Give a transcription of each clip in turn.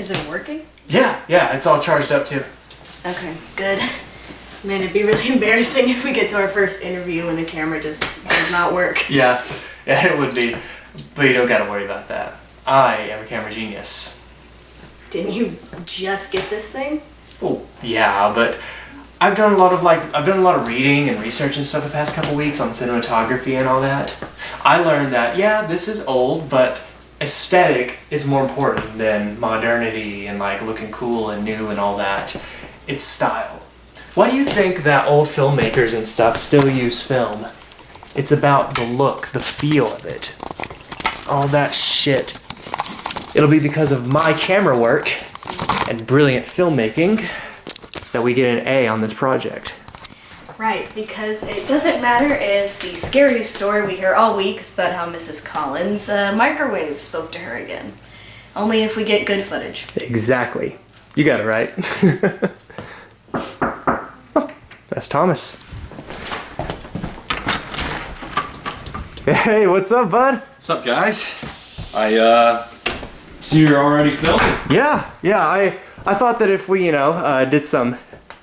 Is it working? Yeah, it's all charged up too. Okay, good. Man, it'd be really embarrassing if we get to our first interview and the camera just does not work. Yeah, it would be. But you don't gotta worry about that. I am a camera genius. Didn't you just get this thing? Oh, yeah, but I've done a lot of reading and research and stuff the past couple weeks on cinematography and all that. I learned that, yeah, this is old, but aesthetic is more important than modernity and like looking cool and new and all that. It's style. Why do you think that old filmmakers and stuff still use film? It's about the look, the feel of it. All that shit. It'll be because of my camera work and brilliant filmmaking that we get an A on this project. Right, because it doesn't matter if the scariest story we hear all week is about how Mrs. Collins' microwave spoke to her again. Only if we get good footage. Exactly. You got it right. That's Thomas. Hey, what's up, bud? What's up, guys? I see you're already filming. Yeah. I thought that if we, did some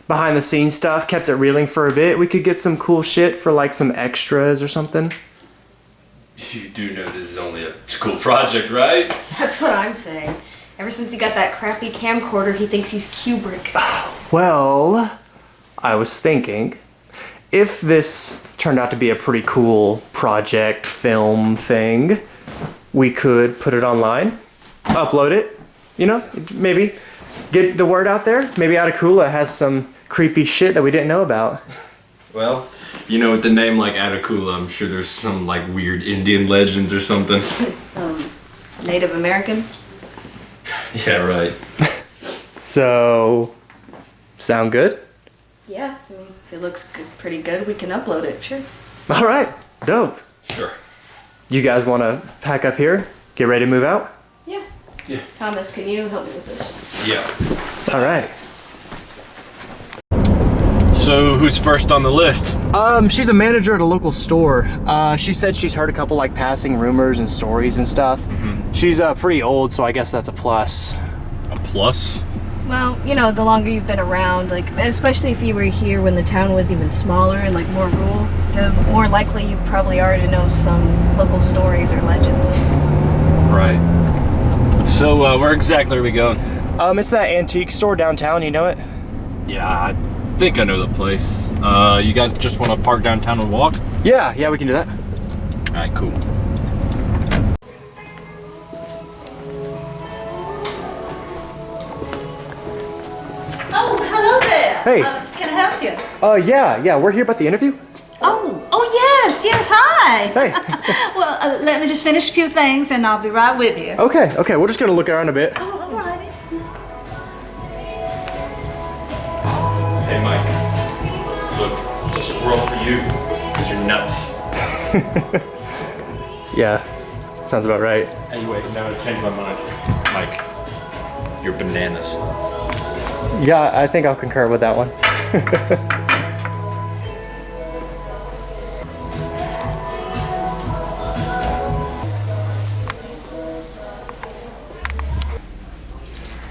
behind the scenes stuff, kept it reeling for a bit, we could get some cool shit for like some extras or something. You do know this is only a school project, right? That's what I'm saying. Ever since he got that crappy camcorder, he thinks he's Kubrick. Well, I was thinking, if this turned out to be a pretty cool project, film thing, we could put it online, upload it, maybe get the word out there. Maybe Atakula has some creepy shit that we didn't know about. Well, with the name like Atakula, I'm sure there's some like weird Indian legends or something. Native American? Yeah, right. So, sound good? Yeah, if it looks pretty good, we can upload it, sure. All right, dope. Sure. You guys want to pack up here? Get ready to move out? Yeah. Thomas, can you help me with this? Yeah. All right. So, who's first on the list? She's a manager at a local store. She said she's heard a couple like passing rumors and stories and stuff. Mm-hmm. She's pretty old, so I guess that's a plus. A plus? Well, the longer you've been around, like, especially if you were here when the town was even smaller and like more rural, the more likely you probably are to know some local stories or legends. Right. So, where exactly are we going? It's that antique store downtown, you know it? Yeah, I think I know the place. You guys just want to park downtown and walk? Yeah, we can do that. Alright, cool. Oh, hello there. Hey. Can I help you? Yeah, we're here about the interview. Oh, yes, hi. Hey. Well, let me just finish a few things and I'll be right with you. Okay, we're just gonna look around a bit. Oh, all righty. Hey, Mike. Look, it's a squirrel for you, because you're nuts. Yeah, sounds about right. Hey, wait, no, I changed my mind. Mike, you're bananas. Yeah, I think I'll concur with that one.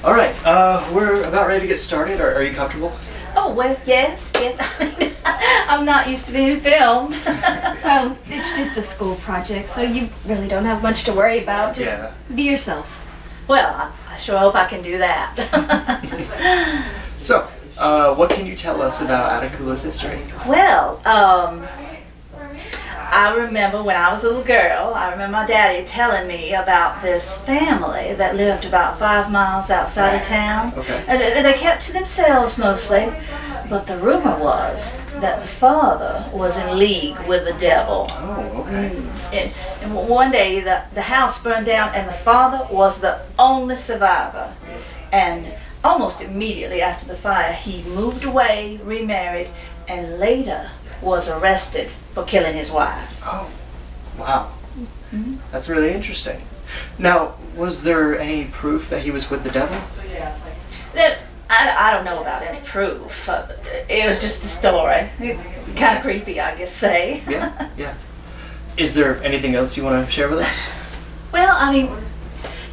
All right, we're about ready to get started. Are you comfortable? Oh, well, yes. I'm not used to being filmed. Well, it's just a school project, so you really don't have much to worry about. Just be yourself. Well, I sure hope I can do that. So, what can you tell us about Atakula's history? Well, I remember when I was a little girl, I remember my daddy telling me about this family that lived about 5 miles outside of town. Okay. They kept to themselves mostly, but the rumor was that the father was in league with the devil. Oh, okay. And one day the house burned down and the father was the only survivor. And almost immediately after the fire, he moved away, remarried, and later was arrested for killing his wife. Oh, wow. Mm-hmm. That's really interesting. Now, was there any proof that he was with the devil? I don't know about any proof. It was just a story. Kind of creepy, I guess say. Yeah. Is there anything else you want to share with us? Well, I mean,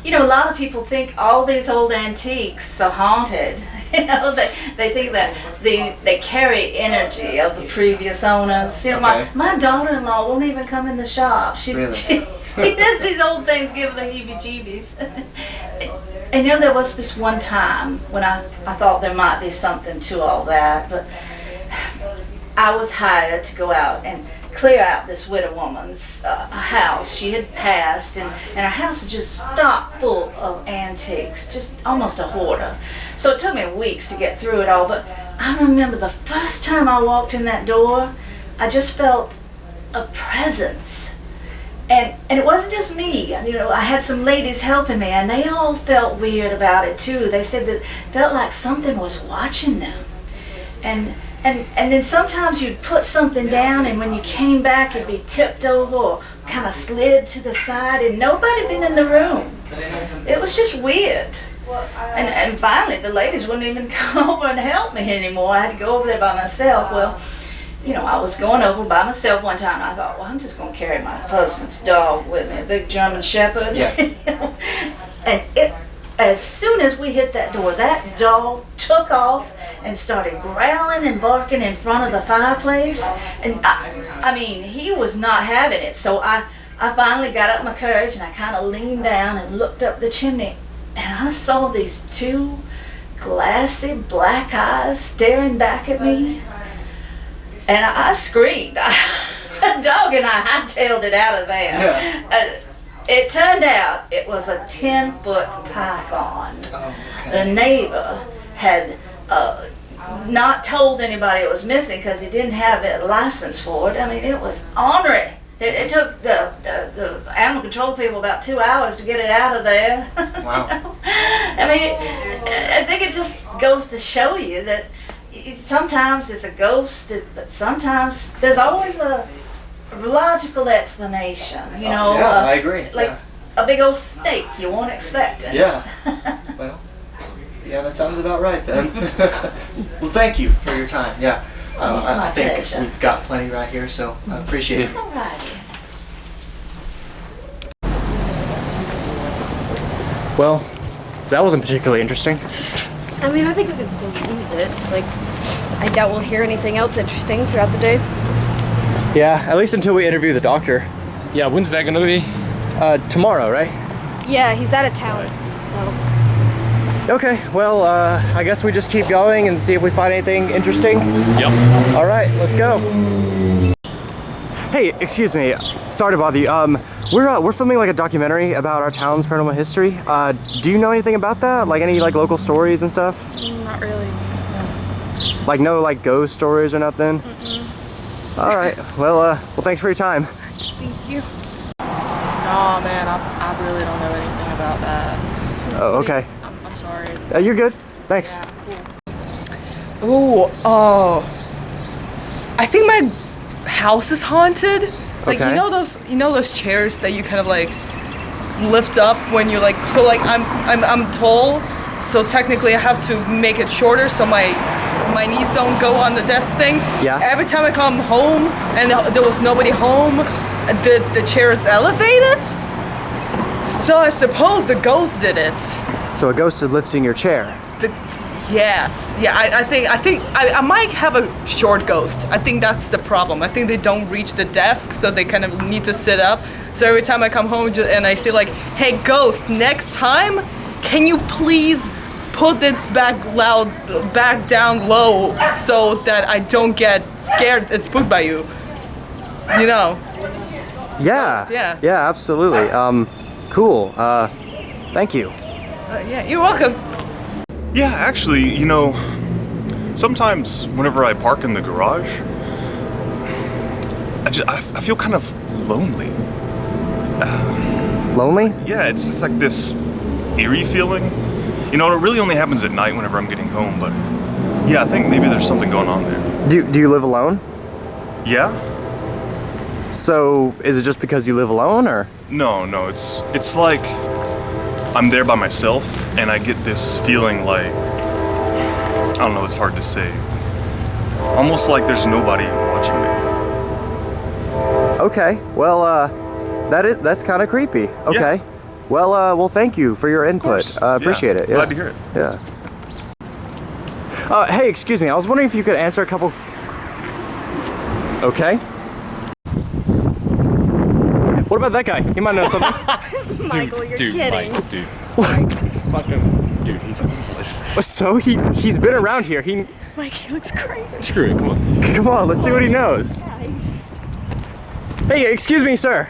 you know, a lot of people think all these old antiques are haunted. You know, they think that they carry energy of the previous owners. You know, my daughter-in-law won't even come in the shop. She does these old things, give her the heebie-jeebies. And you know, there was this one time when I thought there might be something to all that, but I was hired to go out and clear out this widow woman's house. She had passed, and her house was just stocked full of antiques, just almost a hoarder. So it took me weeks to get through it all, but I remember the first time I walked in that door, I just felt a presence. And it wasn't just me. You know, I had some ladies helping me, and they all felt weird about it too. They said that it felt like something was watching them. And then sometimes you'd put something down, and when you came back, it'd be tipped over or kind of slid to the side, and nobody been in the room. It was just weird. And finally, the ladies wouldn't even come over and help me anymore. I had to go over there by myself. Well, you know, I was going over by myself one time, and I thought, well, I'm just going to carry my husband's dog with me, a big German Shepherd. Yeah. And as soon as we hit that door, that dog took off and started growling and barking in front of the fireplace. And I mean, he was not having it. So I finally got up my courage, and I kind of leaned down and looked up the chimney, and I saw these two glassy black eyes staring back at me. And I screamed. A dog and I hightailed it out of there. Yeah. It turned out it was a 10-foot python. Oh, okay. The neighbor had not told anybody it was missing because he didn't have a license for it. I mean, it was ornery. It took the animal control people about 2 hours to get it out of there. Wow. I mean, I think it just goes to show you that sometimes it's a ghost, but sometimes there's always a logical explanation, you know. Yeah, I agree. Like a big old snake you won't expect it. Yeah. Well, yeah, that sounds about right then. Well, thank you for your time. Yeah. I think pleasure. we've got plenty right here, so I appreciate it. All righty. Well, that wasn't particularly interesting. I mean, I think we could still use it. Like, I doubt we'll hear anything else interesting throughout the day. Yeah, at least until we interview the doctor. Yeah, when's that gonna be? Tomorrow, right? Yeah, he's out of town, so... Okay, well, I guess we just keep going and see if we find anything interesting. Yep. All right, let's go. Hey, excuse me. Sorry to bother you. We're filming like a documentary about our town's paranormal history. Do you know anything about that? Like any like local stories and stuff? Not really, no. Like no like ghost stories or nothing? All right. Well, thanks for your time. Thank you. No, man, I really don't know anything about that. Oh, okay. I'm sorry. You're good. Thanks. Yeah, cool. I think my house is haunted. Like Okay. you know those chairs that you kind of like lift up when you're like, so like I'm tall, so technically I have to make it shorter so my knees don't go on the desk thing. Yeah. Every time I come home and there was nobody home, the chair is elevated. So I suppose the ghost did it. So a ghost is lifting your chair. Yes. Yeah, I think I might have a short ghost. I think that's the problem. I think they don't reach the desk, so they kind of need to sit up. So every time I come home and I say like, hey ghost, next time, can you please put this back down low so that I don't get scared and spooked by you? You know? Yeah. Ghost, yeah. Yeah, absolutely. Cool. Thank you. Yeah, you're welcome. Yeah, actually, you know, sometimes whenever I park in the garage, I feel kind of lonely. Lonely? Yeah, it's just like this eerie feeling. You know, it really only happens at night whenever I'm getting home, but yeah, I think maybe there's something going on there. Do you live alone? Yeah? So is it just because you live alone, or? No, it's like I'm there by myself and I get this feeling like, I don't know, it's hard to say. Almost like there's nobody watching me. Okay. Well, that's kind of creepy. Okay. Well, thank you for your input. Appreciate it. Yeah. Glad to hear it. Yeah. Hey, excuse me. I was wondering if you could answer a couple. Okay. What about that guy? He might know something. Michael, you're Dude, kidding. Mike, dude. He's fucking, dude, he's homeless. So he's been around here. Mike, he looks crazy. Screw it, come on. Come on, let's see what he knows. Hey, excuse me, sir.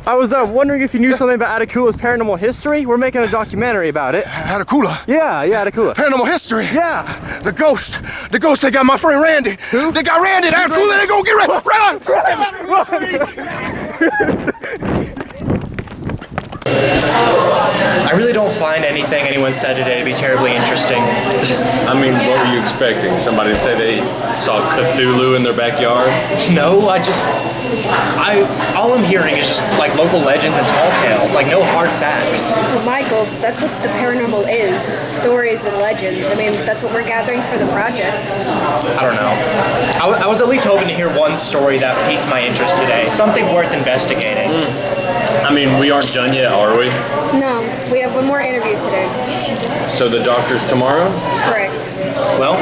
I was wondering if you knew something about Atakula's paranormal history. We're making a documentary about it. Atakula? Yeah, Atakula. Paranormal history? Yeah. The ghost they got my friend Randy. Who? They got Randy. Atakula, they gonna get Run! I really don't find anything anyone said today to be terribly interesting. I mean, what were you expecting? Somebody to say they saw Cthulhu in their backyard? No, all I'm hearing is just like local legends and tall tales, like no hard facts. Well, Michael, that's what the paranormal is. Stories and legends. I mean, that's what we're gathering for the project. I don't know. I was at least hoping to hear one story that piqued my interest today. Something worth investigating. I mean, we aren't done yet, are we? No, we have one more interview today. So the doctor's tomorrow? Correct. Well,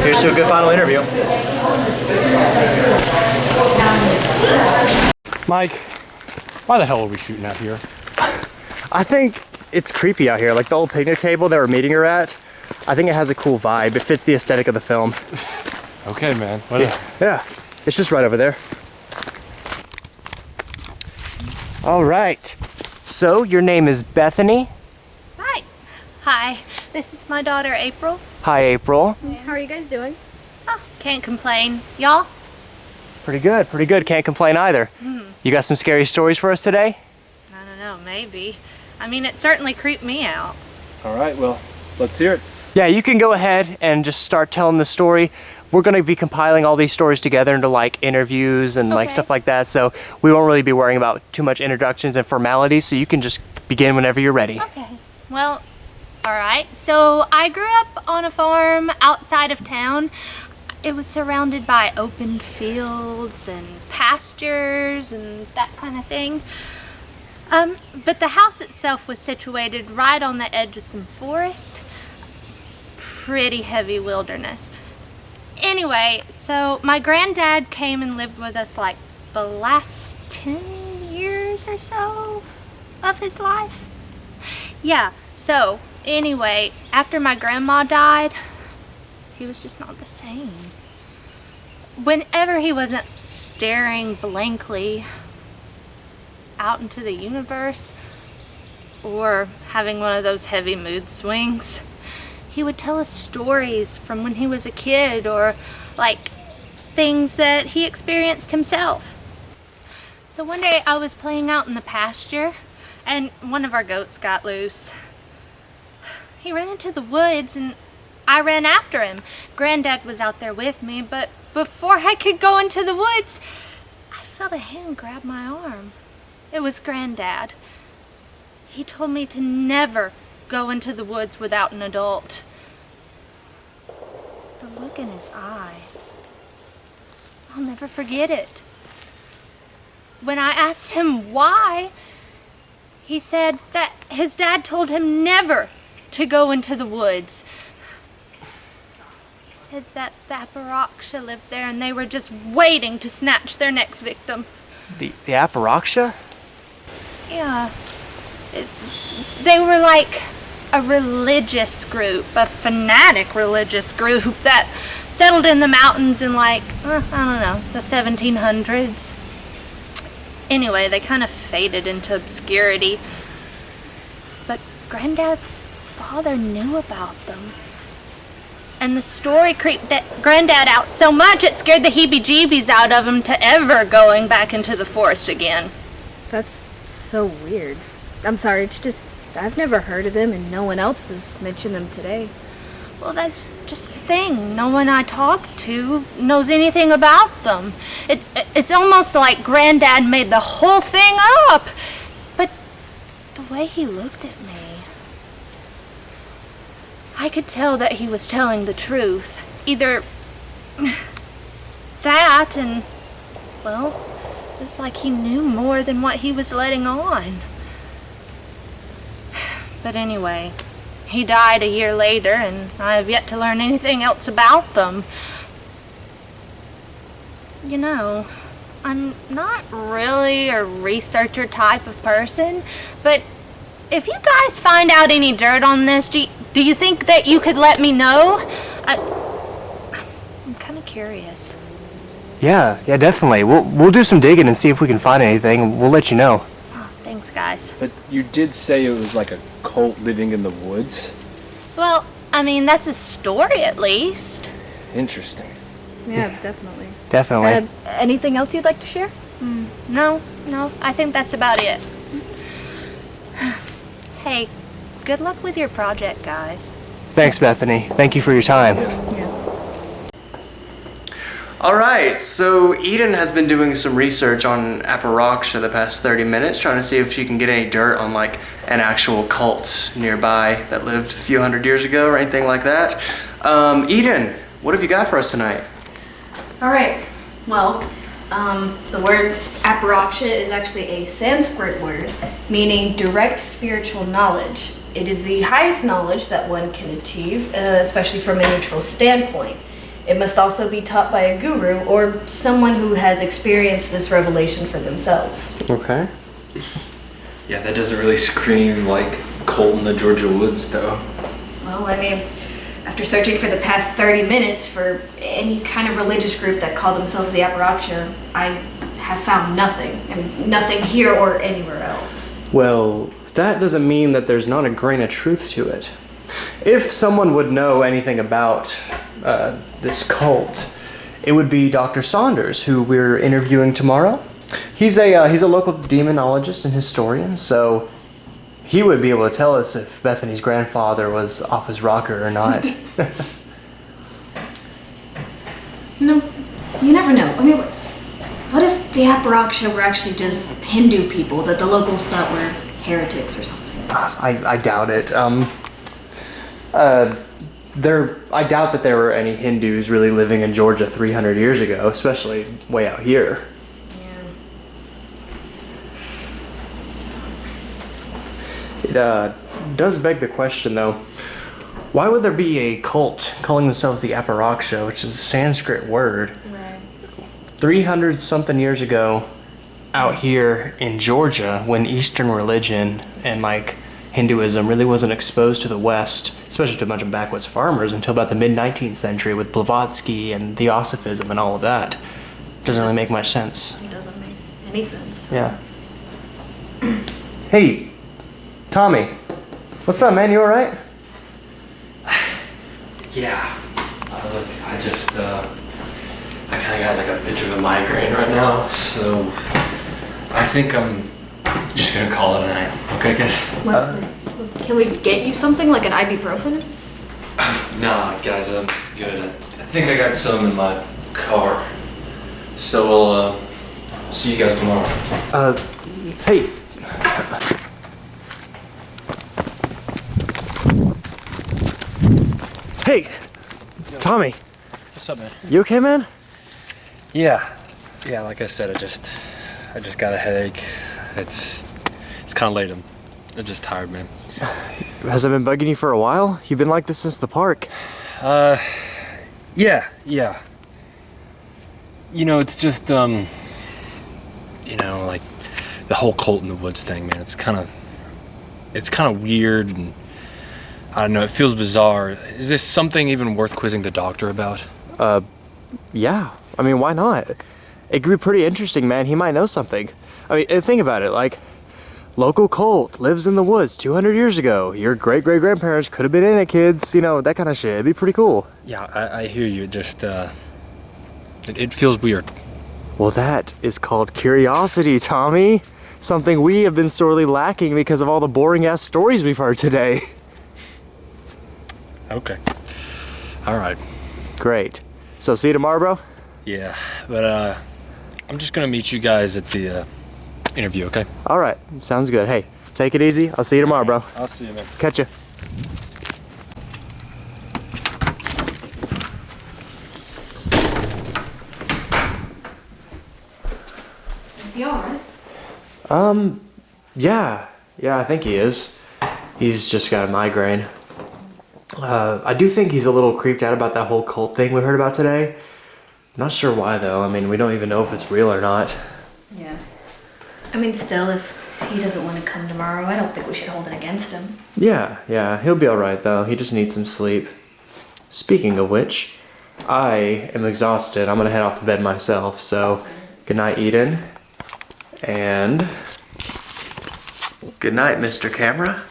here's to a good final interview. Mike, why the hell are we shooting out here? I think it's creepy out here. Like the old picnic table that we're meeting her at. I think it has a cool vibe. It fits the aesthetic of the film. Okay, man. Yeah. It's just right over there. All right. So your name is Bethany? Hi, this is my daughter April. Hi, April. How are you guys doing? Oh, can't complain. Y'all? Pretty good. Can't complain either. You got some scary stories for us today? I don't know, maybe. I mean, it certainly creeped me out. All right, well, let's hear it. Yeah, you can go ahead and just start telling the story. We're going to be compiling all these stories together into like interviews and like stuff like that, so we won't really be worrying about too much introductions and formalities, so you can just begin whenever you're ready. Okay. Well, all right. So I grew up on a farm outside of town. It was surrounded by open fields and pastures and that kind of thing. But the house itself was situated right on the edge of some forest. Pretty heavy wilderness. Anyway, so my granddad came and lived with us like the last 10 years or so of his life. Yeah, so anyway, after my grandma died, he was just not the same. Whenever he wasn't staring blankly out into the universe or having one of those heavy mood swings, he would tell us stories from when he was a kid or like things that he experienced himself. So one day I was playing out in the pasture and one of our goats got loose. He ran into the woods and I ran after him. Granddad was out there with me, but before I could go into the woods, I felt a hand grab my arm. It was Granddad. He told me to never go into the woods without an adult. The look in his eye, I'll never forget it. When I asked him why, he said that his dad told him never to go into the woods. He said that the Aparoksha lived there and they were just waiting to snatch their next victim. The Aparoksha? Yeah. They were like a religious group, a fanatic religious group that settled in the mountains in like, I don't know, the 1700s. Anyway, they kind of faded into obscurity. But Granddad's father knew about them. And the story creeped Granddad out so much it scared the heebie-jeebies out of him to ever going back into the forest again. That's so weird. I'm sorry, it's just, I've never heard of them and no one else has mentioned them today. Well, that's just the thing. No one I talk to knows anything about them. It's almost like Granddad made the whole thing up. But the way he looked at me, I could tell that he was telling the truth. Either that and, well, it's like he knew more than what he was letting on. But anyway, he died a year later, and I have yet to learn anything else about them. You know, I'm not really a researcher type of person, but if you guys find out any dirt on this, do you think that you could let me know? I'm kind of curious. Yeah, definitely. We'll do some digging and see if we can find anything. We'll let you know. Oh, thanks, guys. But you did say it was like a cult living in the woods? Well, I mean, that's a story at least. Interesting. Yeah, definitely. Definitely. Anything else you'd like to share? No, I think that's about it. Hey, good luck with your project, guys. Thanks, Bethany. Thank you for your time. All right, so Eden has been doing some research on Aparoksha the past 30 minutes, trying to see if she can get any dirt on like an actual cult nearby that lived a few hundred years ago or anything like that. Eden, what have you got for us tonight? All right. Well, the word Aparoksha is actually a Sanskrit word meaning direct spiritual knowledge. It is the highest knowledge that one can achieve, especially from a neutral standpoint. It must also be taught by a guru or someone who has experienced this revelation for themselves. Okay. Yeah, that doesn't really scream like cult in the Georgia woods, though. Well, I mean, after searching for the past 30 minutes for any kind of religious group that called themselves the Aparoksha, I have found nothing. I mean, nothing here or anywhere else. Well, that doesn't mean that there's not a grain of truth to it. If someone would know anything about this cult, it would be Dr. Saunders, who we're interviewing tomorrow. He's a local demonologist and historian, so he would be able to tell us if Bethany's grandfather was off his rocker or not. You never know. I mean, what if the Aparoksha were actually just Hindu people that the locals thought were heretics or something? I doubt it. I doubt that there were any Hindus really living in Georgia 300 years ago, especially way out here. It does beg the question, though. Why would there be a cult calling themselves the Aparoksha, which is a Sanskrit word, 300-something years ago out here in Georgia when Eastern religion and like Hinduism really wasn't exposed to the West, especially to a bunch of backwoods farmers, until about the mid-19th century with Blavatsky and Theosophism and all of that? Doesn't really make much sense. It doesn't make any sense. Yeah. Hey, Tommy. What's up, man? You alright? Yeah. Look, I kind of got like a bitch of a migraine right now, so I think I'm just gonna call it a night. Okay, guys? Can we get you something like an ibuprofen? Nah, guys, I'm good. I think I got some in my car, so we'll see you guys tomorrow. Hey. Hey, Tommy. What's up, man? You okay, man? Yeah, like I said, I just got a headache. It's kind of late. I'm just tired, man. Has it been bugging you for a while? You've been like this since the park. Yeah. You know, it's just, like the whole cult in the woods thing, man. It's kind of weird, and I don't know, it feels bizarre. Is this something even worth quizzing the doctor about? Yeah. I mean, why not? It could be pretty interesting, man. He might know something. I mean, think about it, like, local cult lives in the woods 200 years ago. Your great-great-grandparents could have been in it, kids. You know, that kind of shit. It'd be pretty cool. Yeah, I hear you. It just, it feels weird. Well, that is called curiosity, Tommy. Something we have been sorely lacking because of all the boring-ass stories we've heard today. Okay. All right. Great. So, see you tomorrow, bro? Yeah, but, I'm just gonna meet you guys at the, interview, okay? All right. Sounds good. Hey, take it easy. I'll see you tomorrow, bro. I'll see you, man. Catch ya. Is he alright? Yeah, I think he is. He's just got a migraine. I do think he's a little creeped out about that whole cult thing we heard about today. Not sure why though. I mean, we don't even know if it's real or not. Yeah. I mean, still, if he doesn't want to come tomorrow, I don't think we should hold it against him. Yeah, he'll be alright though. He just needs some sleep. Speaking of which, I am exhausted. I'm gonna head off to bed myself, so good night, Eden. And good night, Mr. Camera.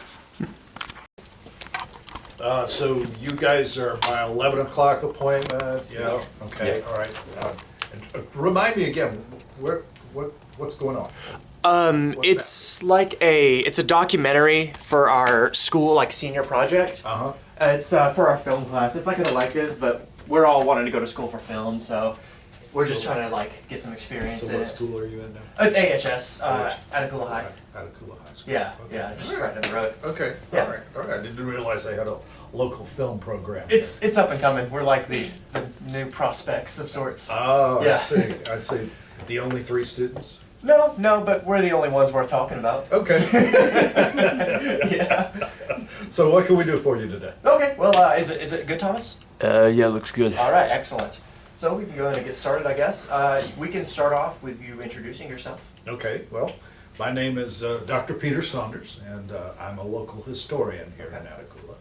So you guys are my 11 o'clock appointment? Yeah, okay, all right. Remind me again, what's going on? It's a documentary for our school, like senior project. Uh-huh. It's for our film class. It's like an elective, but we're all wanting to go to school for film, so we're just trying to like get some experience So in what it. school are you in now? It's AHS, Atacula High. Atacula High School. Yeah, Okay. yeah, just All right down the road. Okay, Yeah. all right. I didn't realize they had a local film program. It's up and coming. We're like the new prospects of sorts. Oh, Yeah. I see. The only 3 students? No, but we're the only ones worth talking about. Okay. Yeah. So what can we do for you today? Okay, well, is it good, Thomas? Yeah, looks good. All right, excellent. So we can go ahead and get started, I guess. We can start off with you introducing yourself. Okay, well, my name is Dr. Peter Saunders, and I'm a local historian here in Atacula.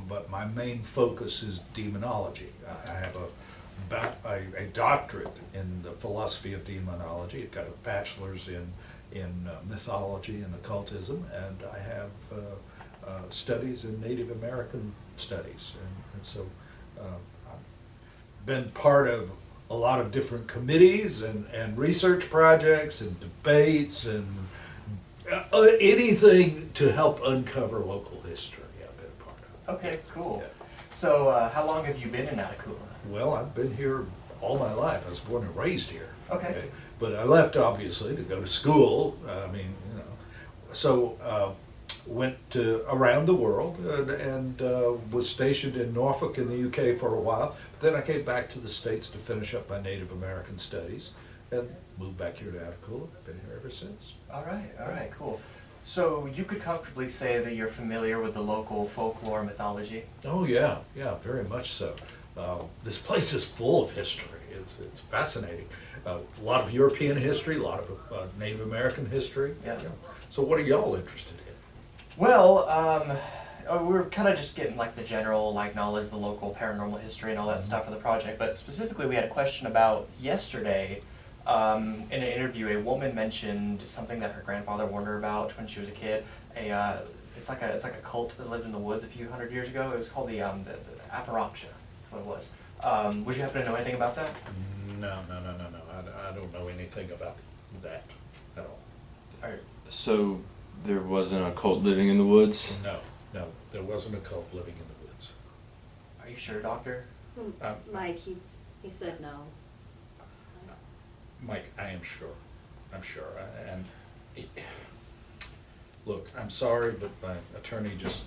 But my main focus is demonology. I have a doctorate in the philosophy of demonology. I've got a bachelor's in mythology and occultism, and I have studies in Native American studies. And so I've been part of a lot of different committees and research projects and debates and anything to help uncover local history I've been a part of. Okay, cool. Yeah. So how long have you been in Atacula? Well, I've been here all my life. I was born and raised here. Okay. But I left, obviously, to go to school. So went around the world and was stationed in Norfolk in the UK for a while. Then I came back to the States to finish up my Native American studies and moved back here to Atacula. Been here ever since. All right, cool. So you could comfortably say that you're familiar with the local folklore and mythology? Oh yeah, very much so. This place is full of history. It's fascinating. A lot of European history, a lot of Native American history. Yeah. So what are y'all interested in? Well, we're kind of just getting like the general like knowledge, the local paranormal history and all that stuff for the project. But specifically, we had a question about yesterday. In an interview, a woman mentioned something that her grandfather warned her about when she was a kid. It's like a cult that lived in the woods a few hundred years ago. It was called the Aparoksha. That's what it was. Would you happen to know anything about that? No. I don't know anything about that at all. So there wasn't a cult living in the woods? No, there wasn't a cult living in the woods. Are you sure, Doctor? Mike, he said no. Mike, I am sure. I'm sure. Look, I'm sorry, but my attorney just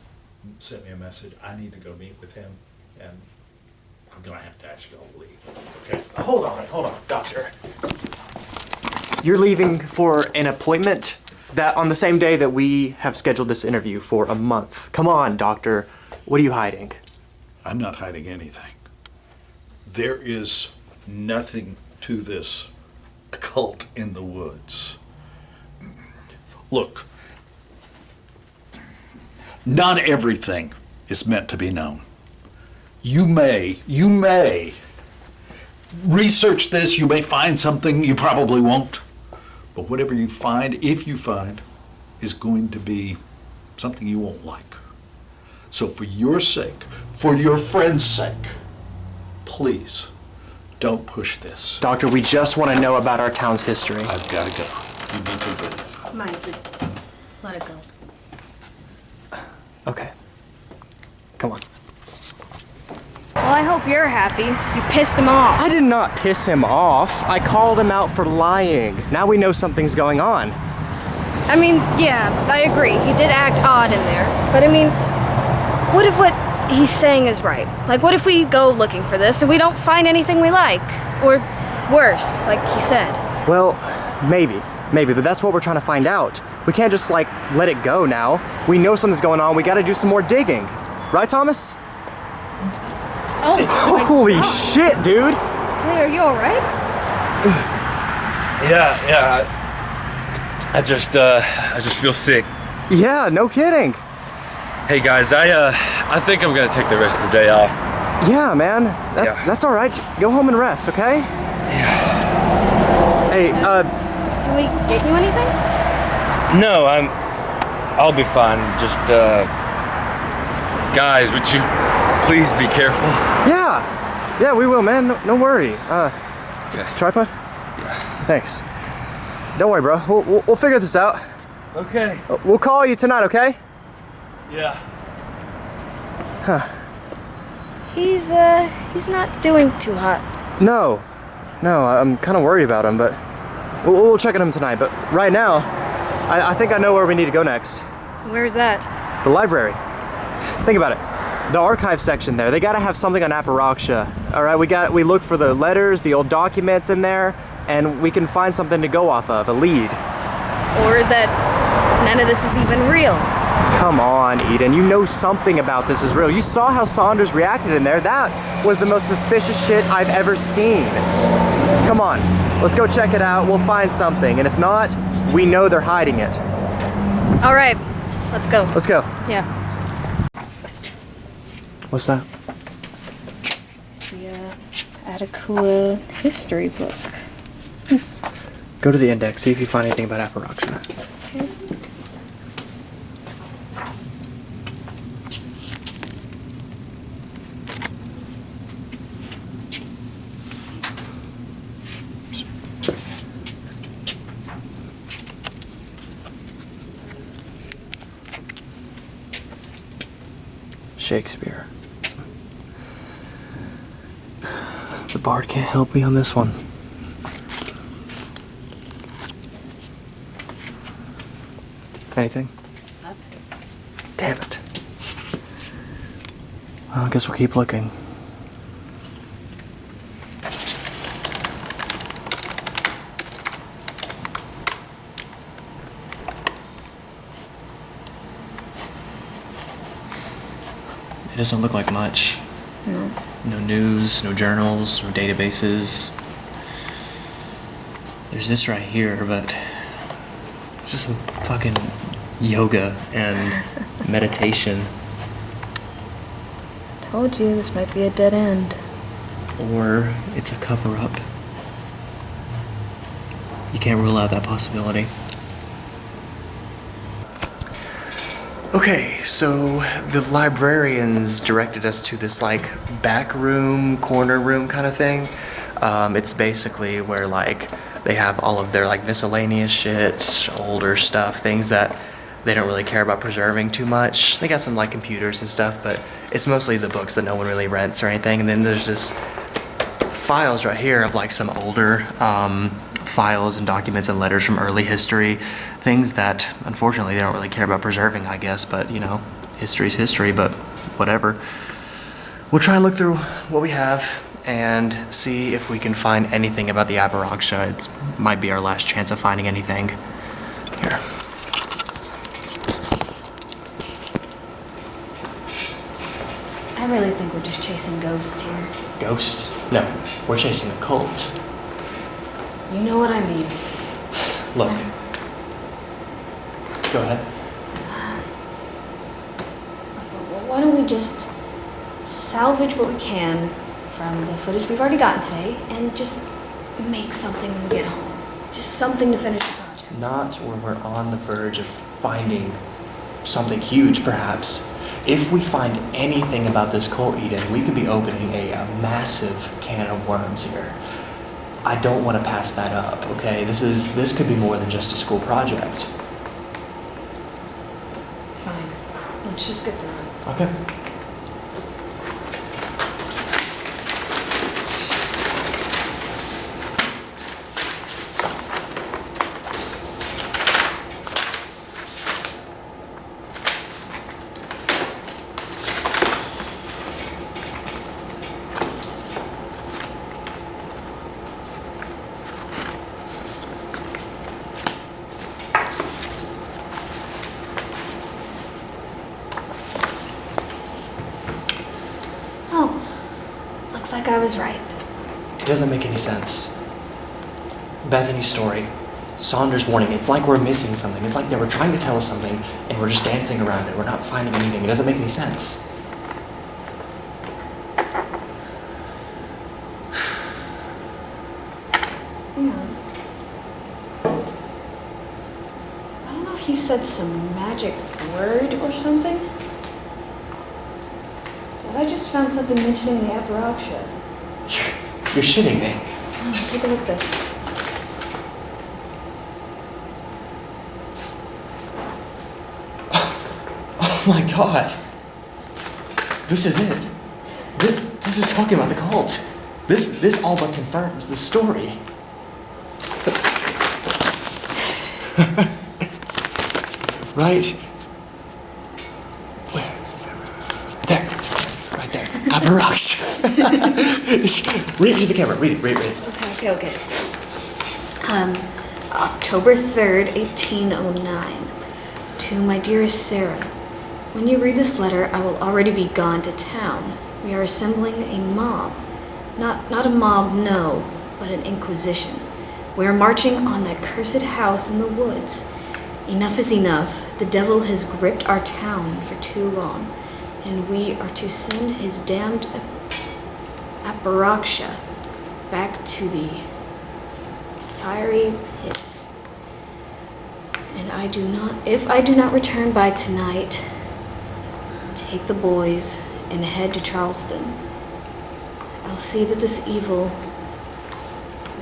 sent me a message. I need to go meet with him, and I'm gonna have to ask you all to leave. Okay? Hold on, Doctor. You're leaving for an appointment that on the same day that we have scheduled this interview for a month. Come on, Doctor. What are you hiding? I'm not hiding anything. There is nothing to this cult in the woods. Look, not everything is meant to be known. You may research this, you may find something, you probably won't. But whatever you find, if you find, is going to be something you won't like. So for your sake, for your friend's sake, please, don't push this. Doctor, we just want to know about our town's history. I've got to go. You need to leave. Mike, let it go. Okay. Come on. Well, I hope you're happy. You pissed him off. I did not piss him off. I called him out for lying. Now we know something's going on. I mean, yeah, I agree. He did act odd in there. But I mean, what if what he's saying is right? Like, what if we go looking for this and we don't find anything we like? Or worse, like he said. Well, maybe, but that's what we're trying to find out. We can't just like let it go now. We know something's going on. We got to do some more digging. Right, Thomas? Oh, holy shit, dude. Hey, are you all right? Yeah. I just feel sick. Yeah, no kidding. Hey guys, I think I'm gonna take the rest of the day off. Yeah, man. That's all right. Go home and rest, okay? Yeah. Hey, Can we get you anything? No, I'll be fine. Just guys, would you please be careful? Yeah, we will, man. No worry. Okay. Tripod? Yeah. Thanks. Don't worry, bro. We'll figure this out. Okay. We'll call you tonight, okay? Yeah. Huh. He's not doing too hot. No, I'm kind of worried about him, but we'll check on him tonight. But right now, I think I know where we need to go next. Where's that? The library. Think about it. The archive section there. They gotta have something on Aparoksha. All right, we look for the letters, the old documents in there, and we can find something to go off of, a lead. Or that none of this is even real. Come on, Eden. You know something about this is real. You saw how Saunders reacted in there. That was the most suspicious shit I've ever seen. Come on, let's go check it out. We'll find something, and if not, we know they're hiding it. All right, let's go. Let's go. Yeah. What's that? It's the Attacula history book. Go to the index, see if you find anything about Aparoksha. Okay. Shakespeare. The bard can't help me on this one. Anything? Nothing. Damn it. Well, I guess we'll keep looking. It doesn't look like much. No. No news, no journals, no databases. There's this right here, but it's just some fucking yoga and meditation. Told you this might be a dead end. Or it's a cover-up. You can't rule out that possibility. Okay, so the librarians directed us to this like back room, corner room kind of thing. It's basically where like they have all of their like miscellaneous shit, older stuff, things that they don't really care about preserving too much. They got some like computers and stuff, but it's mostly the books that no one really rents or anything. And then there's just files right here of like some older files and documents and letters from early history, things that unfortunately they don't really care about preserving, I guess, but you know, history's history, but whatever. We'll try and look through what we have and see if we can find anything about the Aparoksha. It might be our last chance of finding anything. Here. I really think we're just chasing ghosts here. Ghosts? No, we're chasing a cult. You know what I mean. Look. Go ahead. Why don't we just salvage what we can from the footage we've already gotten today and just make something when we get home. Just something to finish the project. Not when we're on the verge of finding something huge, perhaps. If we find anything about this cult, Eden, we could be opening a massive can of worms here. I don't want to pass that up, okay? This could be more than just a school project. It's fine. Let's just get through it. Okay. Looks like I was right. It doesn't make any sense. Bethany's story, Saunders' warning, it's like we're missing something. It's like they were trying to tell us something and we're just dancing around it. We're not finding anything. It doesn't make any sense. Yeah. I don't know if you said some magic word or something, but I just found something mentioning the Aparoksha. You're shitting me. Oh, take a look at this. Oh my god. This is it. This is talking about the cult. This all but confirms the story. Right? Where? There. Right there. Aparoksha. Read it to the camera. Read it. Okay. October 3rd, 1809. To my dearest Sarah, when you read this letter, I will already be gone to town. We are assembling a mob. Not a mob, no, but an inquisition. We are marching on that cursed house in the woods. Enough is enough. The devil has gripped our town for too long, and we are to send his damned Aparoksha back to the fiery pits. And if I do not return by tonight, take the boys and head to Charleston. I'll see that this evil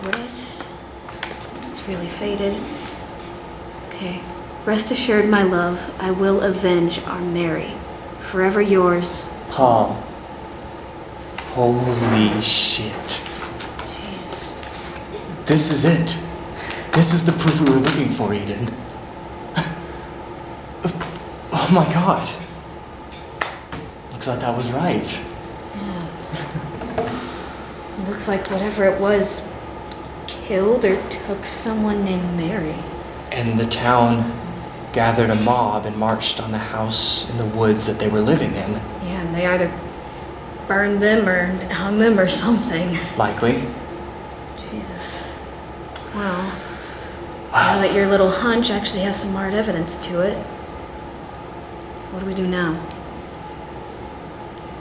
rests. It's really faded. Okay. Rest assured, my love, I will avenge our Mary. Forever yours, Paul. Holy shit. Jesus. This is it. This is the proof we were looking for, Eden. Oh my god. Looks like I was right. Yeah. It looks like whatever it was killed or took someone named Mary. And the town gathered a mob and marched on the house in the woods that they were living in. Yeah, and they either burned them or hung them or something. Likely. Jesus. Well, now that your little hunch actually has some hard evidence to it, what do we do now?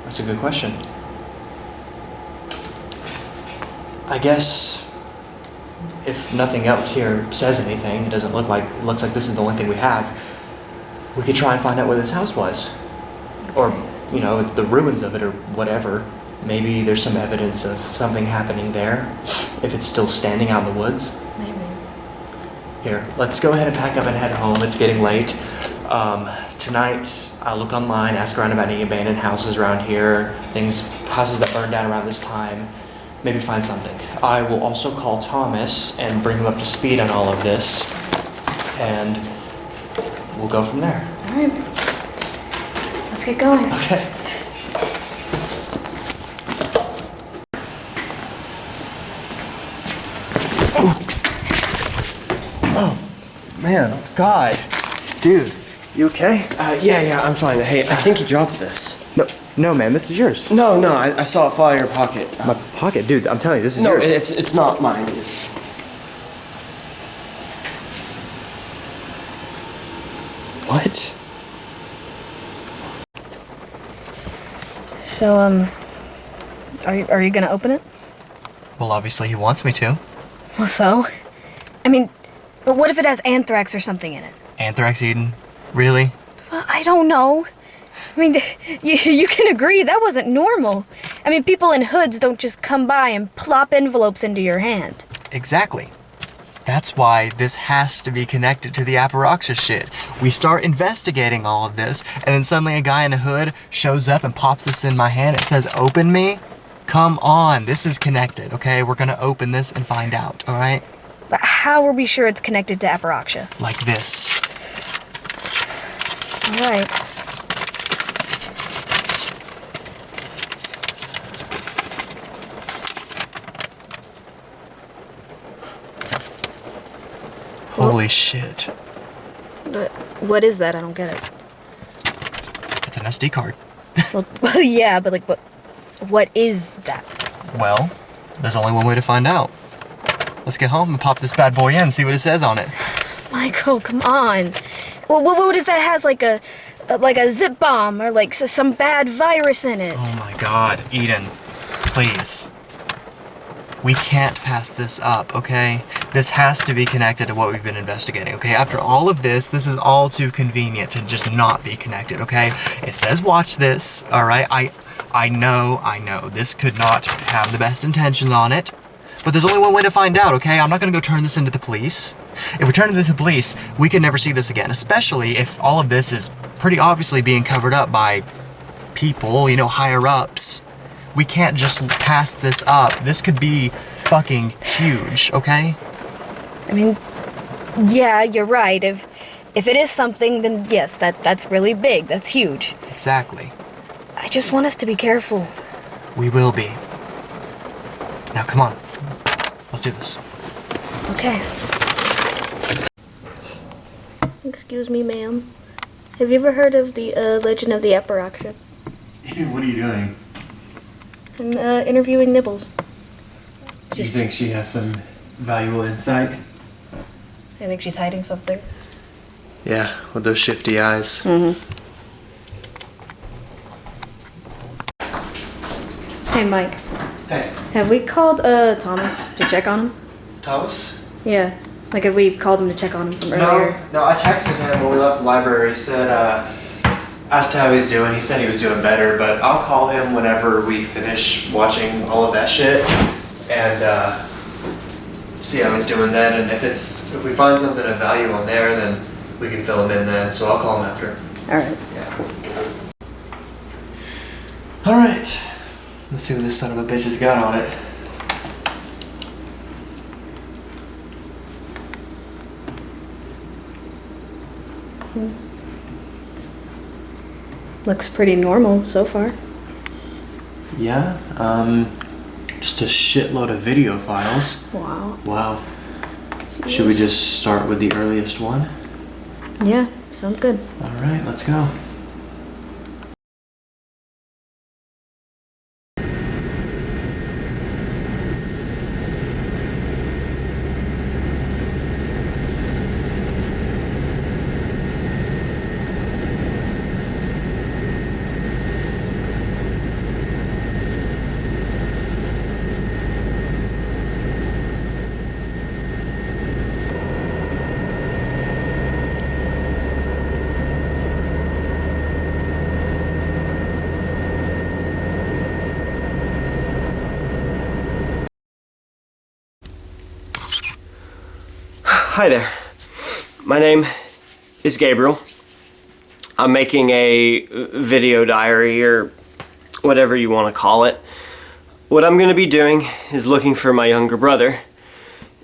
That's a good question. I guess if nothing else here says anything, it looks like this is the only thing we have. We could try and find out where this house was. Or, the ruins of it or whatever. Maybe there's some evidence of something happening there. If it's still standing out in the woods. Maybe. Here, let's go ahead and pack up and head home. It's getting late. Tonight, I'll look online, ask around about any abandoned houses around here, houses that burned down around this time. Maybe find something. I will also call Thomas and bring him up to speed on all of this, and we'll go from there. All right. Let's get going. Okay. Oh, man, God. Dude, you okay? Yeah, I'm fine. Hey, I think you dropped this. No, man, this is yours. No, I saw it fall in your pocket. My pocket? Dude, I'm telling you, this is yours. No, it's not mine. What? So, are you gonna open it? Well, obviously he wants me to. Well, so? I mean, but what if it has anthrax or something in it? Anthrax, Eden? Really? Well, I don't know. I mean, you can agree that wasn't normal. I mean, people in hoods don't just come by and plop envelopes into your hand. Exactly. That's why this has to be connected to the Aparoksha shit. We start investigating all of this, and then suddenly a guy in a hood shows up and pops this in my hand. It says, "Open me." Come on, this is connected, okay? We're gonna open this and find out, all right? But how are we sure it's connected to Aparoksha? Like this. All right. Holy shit. But what is that? I don't get it. It's an SD card. Well, yeah, but what is that? Well, there's only one way to find out. Let's get home and pop this bad boy in and see what it says on it. Michael, come on. Well, what if that has like a zip bomb or like some bad virus in it? Oh my God, Eden, please. We can't pass this up, okay? This has to be connected to what we've been investigating, okay? After all of this is all too convenient to just not be connected, okay? It says watch this, all right? I know, this could not have the best intentions on it, but there's only one way to find out, okay? I'm not gonna go turn this into the police. If we turn it into the police, we can never see this again, especially if all of this is pretty obviously being covered up by people, higher ups. We can't just pass this up. This could be fucking huge, okay? I mean, yeah, you're right. If it is something, then yes, that's really big. That's huge. Exactly. I just want us to be careful. We will be. Now, come on. Let's do this. Okay. Excuse me, ma'am. Have you ever heard of the legend of the Aparoksha? What are you doing? I'm interviewing Nibbles. Do you think she has some valuable insight? I think she's hiding something. Yeah, with those shifty eyes. Mm-hmm. Hey, Mike. Hey. Have we called Thomas to check on him? Thomas? Yeah. Like, have we called him to check on him from earlier? No, I texted him when we left the library. He said, asked how he's doing. He said he was doing better, but I'll call him whenever we finish watching all of that shit and see how he's doing then. And if we find something of value on there, then we can fill him in then. So I'll call him after. All right. Yeah. All right. Let's see what this son of a bitch has got on it. Looks pretty normal so far. Yeah, just a shitload of video files. Wow. Wow. Should we just start with the earliest one? Yeah, sounds good. All right, let's go. Hi there. My name is Gabriel. I'm making a video diary or whatever you want to call it. What I'm going to be doing is looking for my younger brother,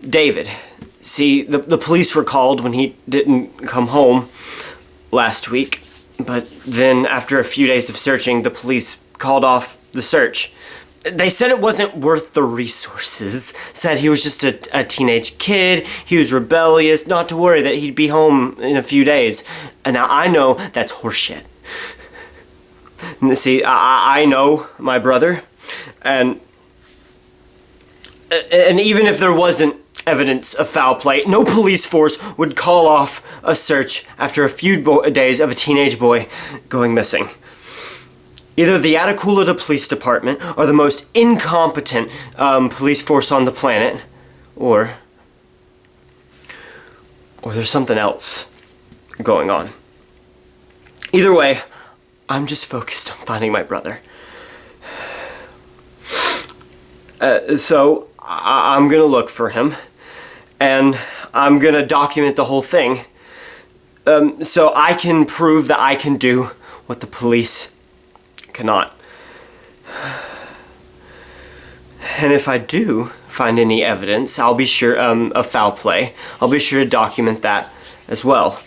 David. See, the police were called when he didn't come home last week, but then after a few days of searching, the police called off the search. They said it wasn't worth the resources, said he was just a teenage kid, he was rebellious, not to worry that he'd be home in a few days. And now I know that's horseshit. See, I know my brother, and even if there wasn't evidence of foul play, no police force would call off a search after a few days of a teenage boy going missing. Either the Atakulata Police Department are the most incompetent police force on the planet, or there's something else going on. Either way, I'm just focused on finding my brother. So I'm gonna look for him, and I'm gonna document the whole thing, so I can prove that I can do what the police cannot. And if I do find any evidence, I'll be sure of foul play. I'll be sure to document that as well.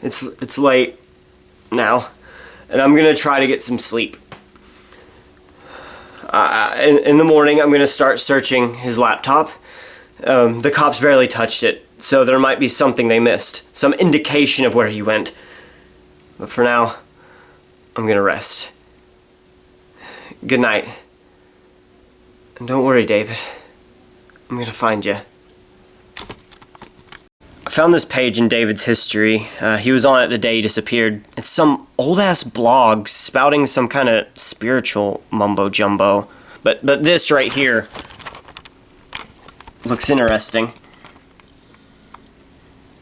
It's late now, and I'm gonna try to get some sleep. In the morning, I'm gonna start searching his laptop. The cops barely touched it, so there might be something they missed, some indication of where he went. But for now, I'm gonna rest. Good night, Don't worry, David. I'm gonna find you. I found this page in David's history. He was on it the day he disappeared. It's some old-ass blog spouting some kind of spiritual mumbo-jumbo. But this right here looks interesting.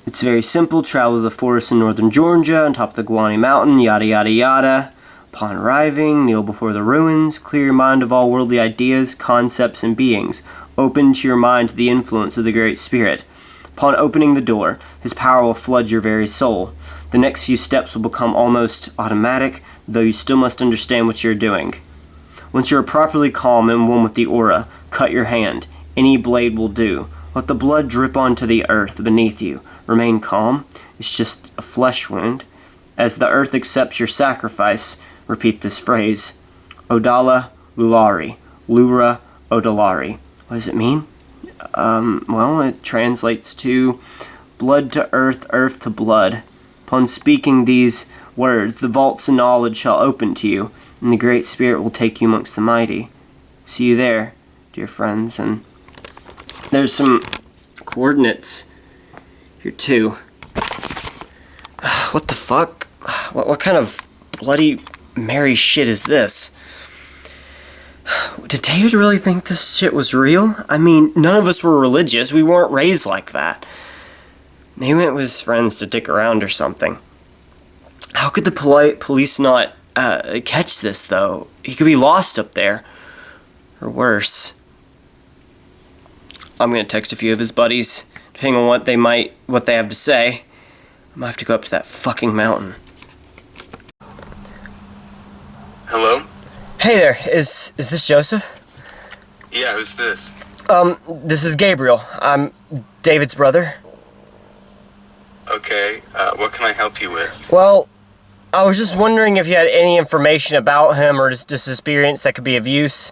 It's very simple. Travel to the forest in northern Georgia, on top of the Guani Mountain, yada yada yada. Upon arriving, kneel before the ruins. Clear your mind of all worldly ideas, concepts, and beings. Open to your mind to the influence of the Great Spirit. Upon opening the door, his power will flood your very soul. The next few steps will become almost automatic, though you still must understand what you're doing. Once you are properly calm and one with the aura, cut your hand. Any blade will do. Let the blood drip onto the earth beneath you. Remain calm. It's just a flesh wound. As the earth accepts your sacrifice, repeat this phrase. Odala Lulari. Lura Odalari. What does it mean? Well, it translates to blood to earth, earth to blood. Upon speaking these words, the vaults of knowledge shall open to you, and the Great Spirit will take you amongst the mighty. See you there, dear friends. And there's some coordinates here too. What the fuck? What kind of bloody Mary shit is this? Did David really think this shit was real? I mean, none of us were religious. We weren't raised like that. He went with his friends to dick around or something. How could the police not catch this, though? He could be lost up there. Or worse. I'm gonna text a few of his buddies, depending on what they have to say. I might have to go up to that fucking mountain. Hello? Hey there, is this Joseph? Yeah, who's this? This is Gabriel. I'm David's brother. Okay, what can I help you with? Well, I was just wondering if you had any information about him or just this experience that could be of use.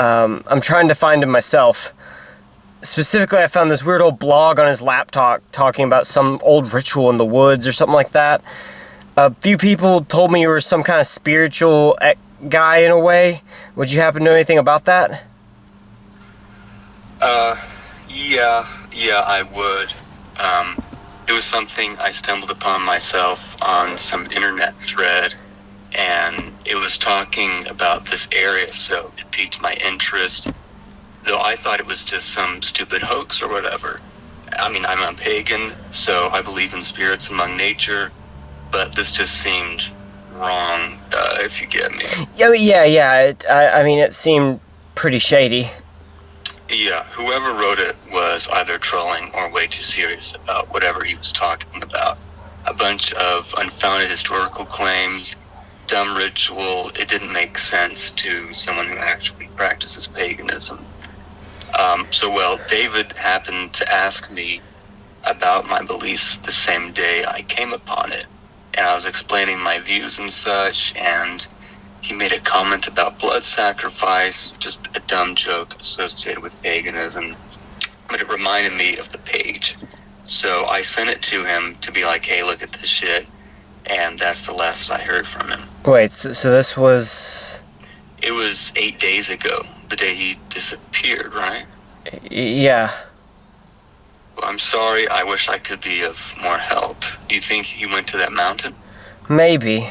I'm trying to find him myself. Specifically, I found this weird old blog on his laptop talking about some old ritual in the woods or something like that. A few people told me you were some kind of spiritual guy in a way. Would you happen to know anything about that? Yeah, I would. It was something I stumbled upon myself on some internet thread, and it was talking about this area, so it piqued my interest, though I thought it was just some stupid hoax or whatever. I mean, I'm a pagan, so I believe in spirits among nature, but this just seemed wrong, if you get me. Yeah. I mean, it seemed pretty shady. Yeah, whoever wrote it was either trolling or way too serious about whatever he was talking about. A bunch of unfounded historical claims, dumb ritual. It didn't make sense to someone who actually practices paganism. David happened to ask me about my beliefs the same day I came upon it. And I was explaining my views and such, and he made a comment about blood sacrifice, just a dumb joke associated with paganism, but it reminded me of the page. So I sent it to him to be like, hey, look at this shit, and that's the last I heard from him. Wait, so this was... It was 8 days ago, the day he disappeared, right? Yeah. Well, I'm sorry, I wish I could be of more help. Do you think he went to that mountain? Maybe.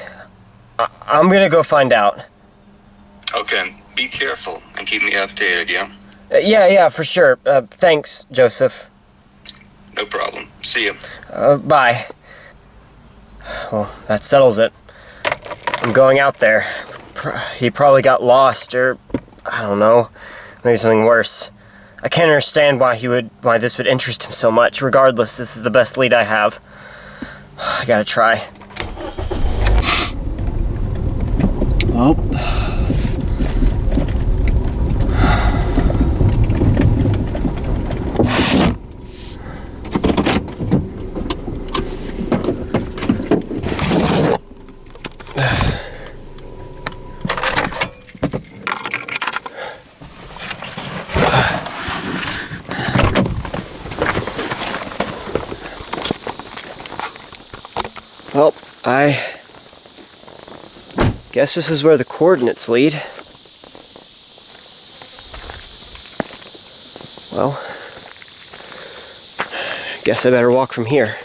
I'm gonna go find out. Okay, be careful and keep me updated, yeah? Yeah, for sure. Thanks, Joseph. No problem. See you. Bye. Well, that settles it. I'm going out there. He probably got lost, or I don't know, maybe something worse. I can't understand why this would interest him so much. Regardless, this is the best lead I have. I gotta try. Well. Well, I guess this is where the coordinates lead. Well, guess I better walk from here.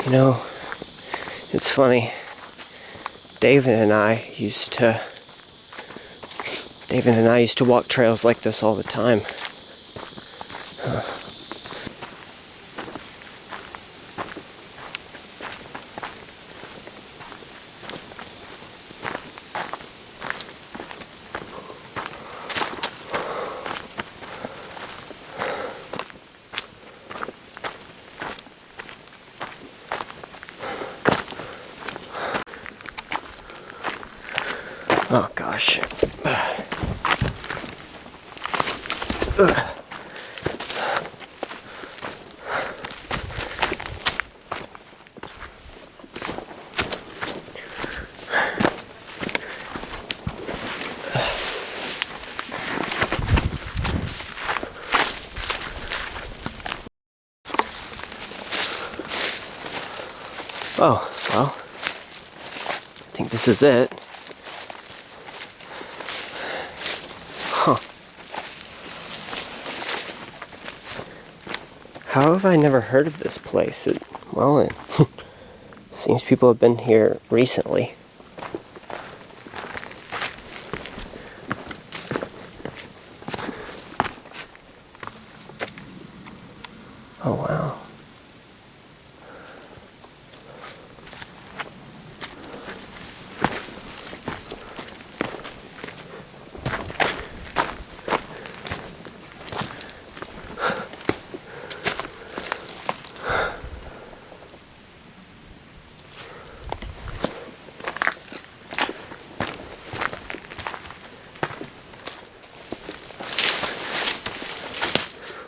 You know, it's funny. David and I used to walk trails like this all the time. Oh gosh. Oh, well, I think this is it. Huh. How have I never heard of this place? It seems people have been here recently. Oh, wow.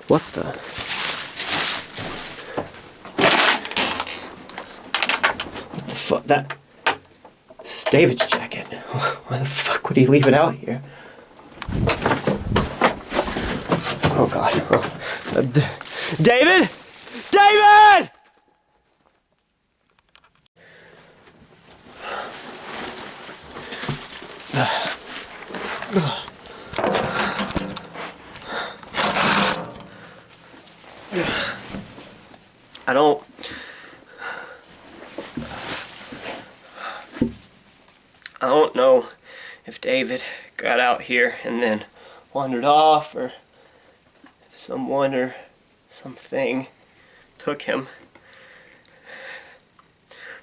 What the? What the fuck? That's David's jacket. Why the fuck would he leave it out here? Oh god. David! David! I don't know if David got out here and then wandered off, or someone or something took him.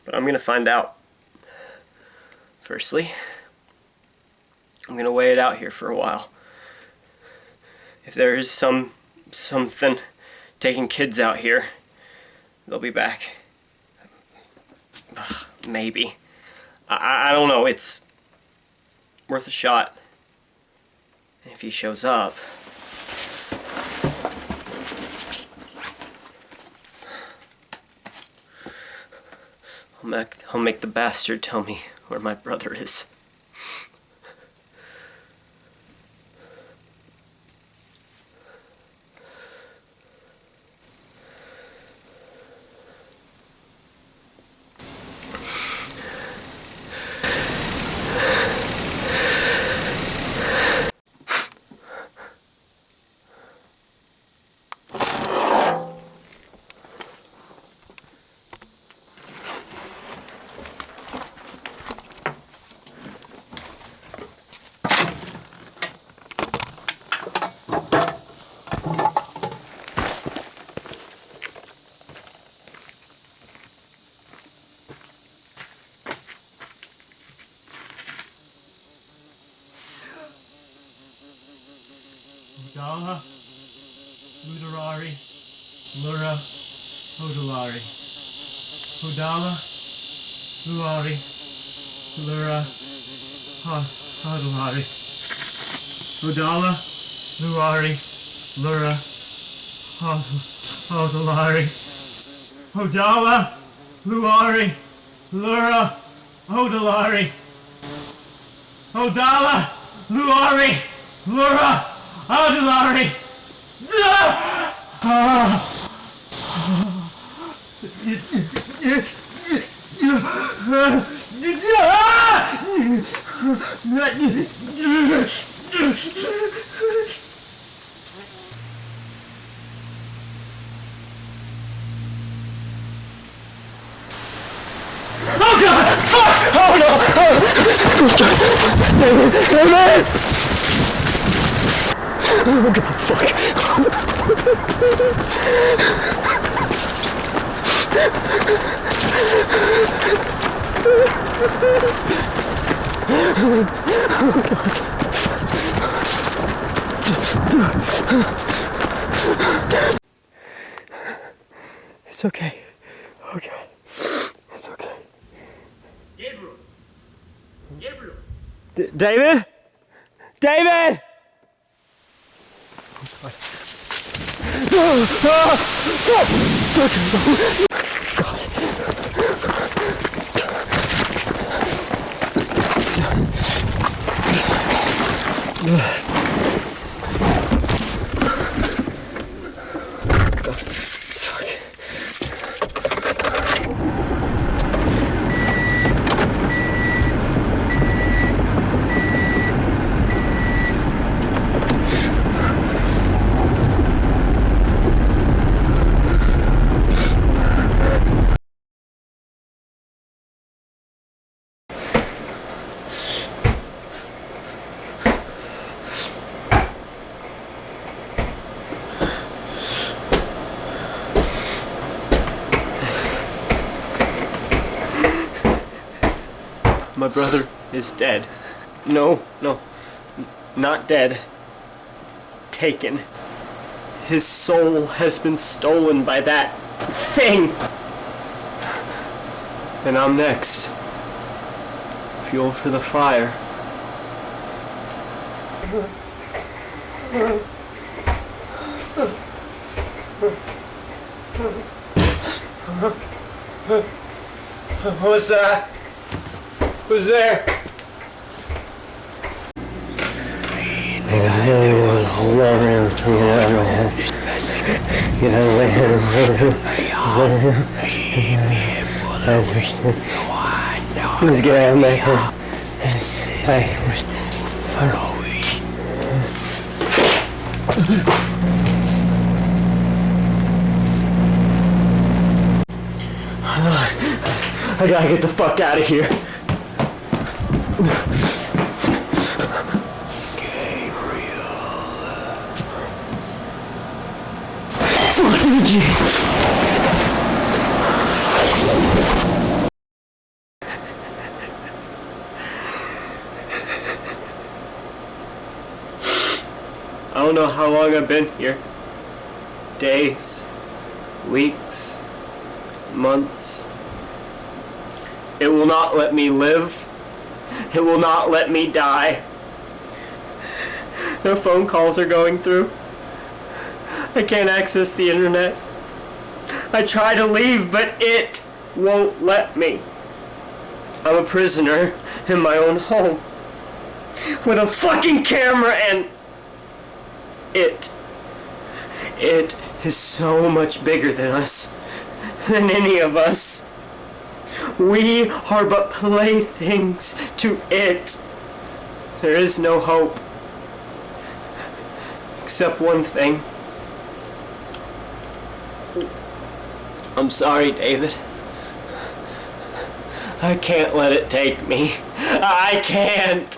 But I'm gonna find out. Firstly, I'm gonna wait it out here for a while. If there is something taking kids out here, they'll be back. Maybe. I don't know. It's worth a shot. And if he shows up, I'll make the bastard tell me where my brother is. Dala, Ludarari, Lura, Hodalari. Hodala, Luari, Lura, Hodalari. Hodala, Luari, Lura, Hodalari. Hodala, Luari, Lura, Hodalari. Hodala, Luari, Lura, Hodalari! Oh God! Fuck! Oh no! Oh God, fuck. It's okay. Okay. It's okay. Gabriel! Gabriel! David? David! My brother is dead. No, not dead. Taken. His soul has been stolen by that thing. And I'm next. Fuel for the fire. What's that? Who's there? Let's get out of my head. I gotta get the fuck out of here. I don't know how long I've been here. Days, weeks, months. It will not let me live. It will not let me die. No phone calls are going through. I can't access the internet. I try to leave, but it won't let me. I'm a prisoner in my own home with a fucking camera, and it is so much bigger than us, than any of us. We are but playthings to it. There is no hope, except one thing. I'm sorry, David. I can't let it take me. I can't.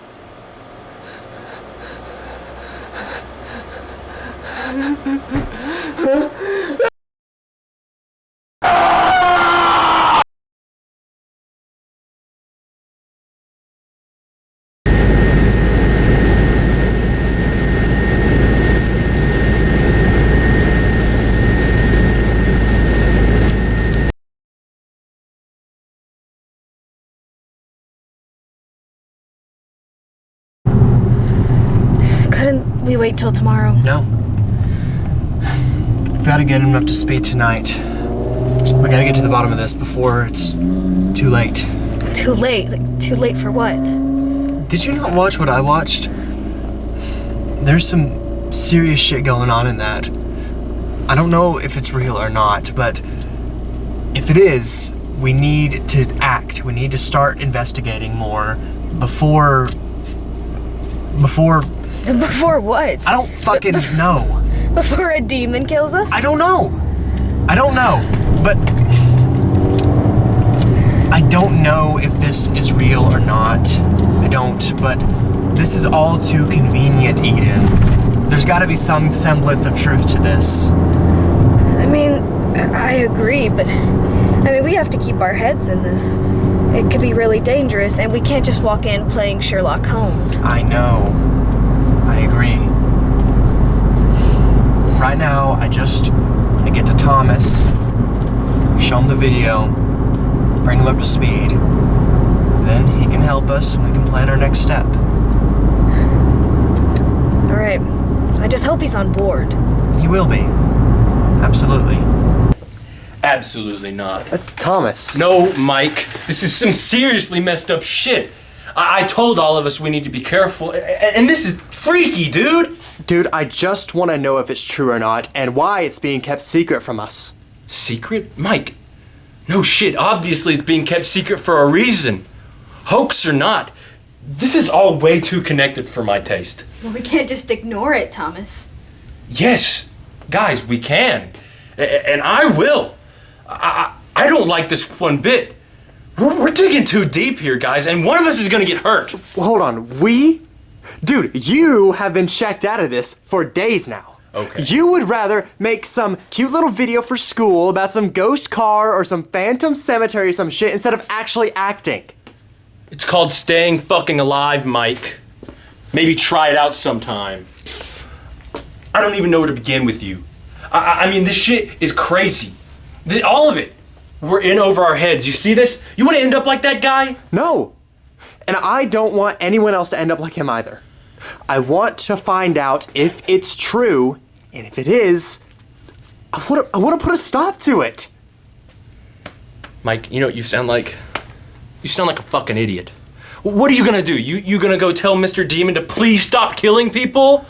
Couldn't we wait till tomorrow? No. We've got to get him up to speed tonight. We gotta get to the bottom of this before it's too late. Too late? Like, too late for what? Did you not watch what I watched? There's some serious shit going on in that. I don't know if it's real or not, but if it is, we need to act. We need to start investigating more before Before... Before what? I don't fucking know. Before a demon kills us? I don't know. I don't know. But... I don't know if this is real or not. I don't, but this is all too convenient, Eden. There's gotta be some semblance of truth to this. I mean, I agree, but we have to keep our heads in this. It could be really dangerous, and we can't just walk in playing Sherlock Holmes. I know. I agree. Right now, I just want to get to Thomas, show him the video, bring him up to speed. Then he can help us and we can plan our next step. Alright. I just hope he's on board. He will be. Absolutely. Absolutely not. Thomas. No, Mike. This is some seriously messed up shit. I told all of us we need to be careful, and this is freaky, dude. Dude, I just want to know if it's true or not, and why it's being kept secret from us. Secret? Mike, no shit. Obviously it's being kept secret for a reason. Hoax or not, this is all way too connected for my taste. Well, we can't just ignore it, Thomas. Yes, guys, we can. And I will. I don't like this one bit. We're digging too deep here, guys, and one of us is gonna get hurt. Hold on, we? Dude, you have been checked out of this for days now. Okay. You would rather make some cute little video for school about some ghost car or some phantom cemetery or some shit instead of actually acting. It's called staying fucking alive, Mike. Maybe try it out sometime. I don't even know where to begin with you. I mean, this shit is crazy. All of it. We're in over our heads. You see this? You want to end up like that guy? No. And I don't want anyone else to end up like him either. I want to find out if it's true, and if it is, I want to put a stop to it. Mike, you know what you sound like? You sound like a fucking idiot. What are you gonna do? You gonna go tell Mr. Demon to please stop killing people?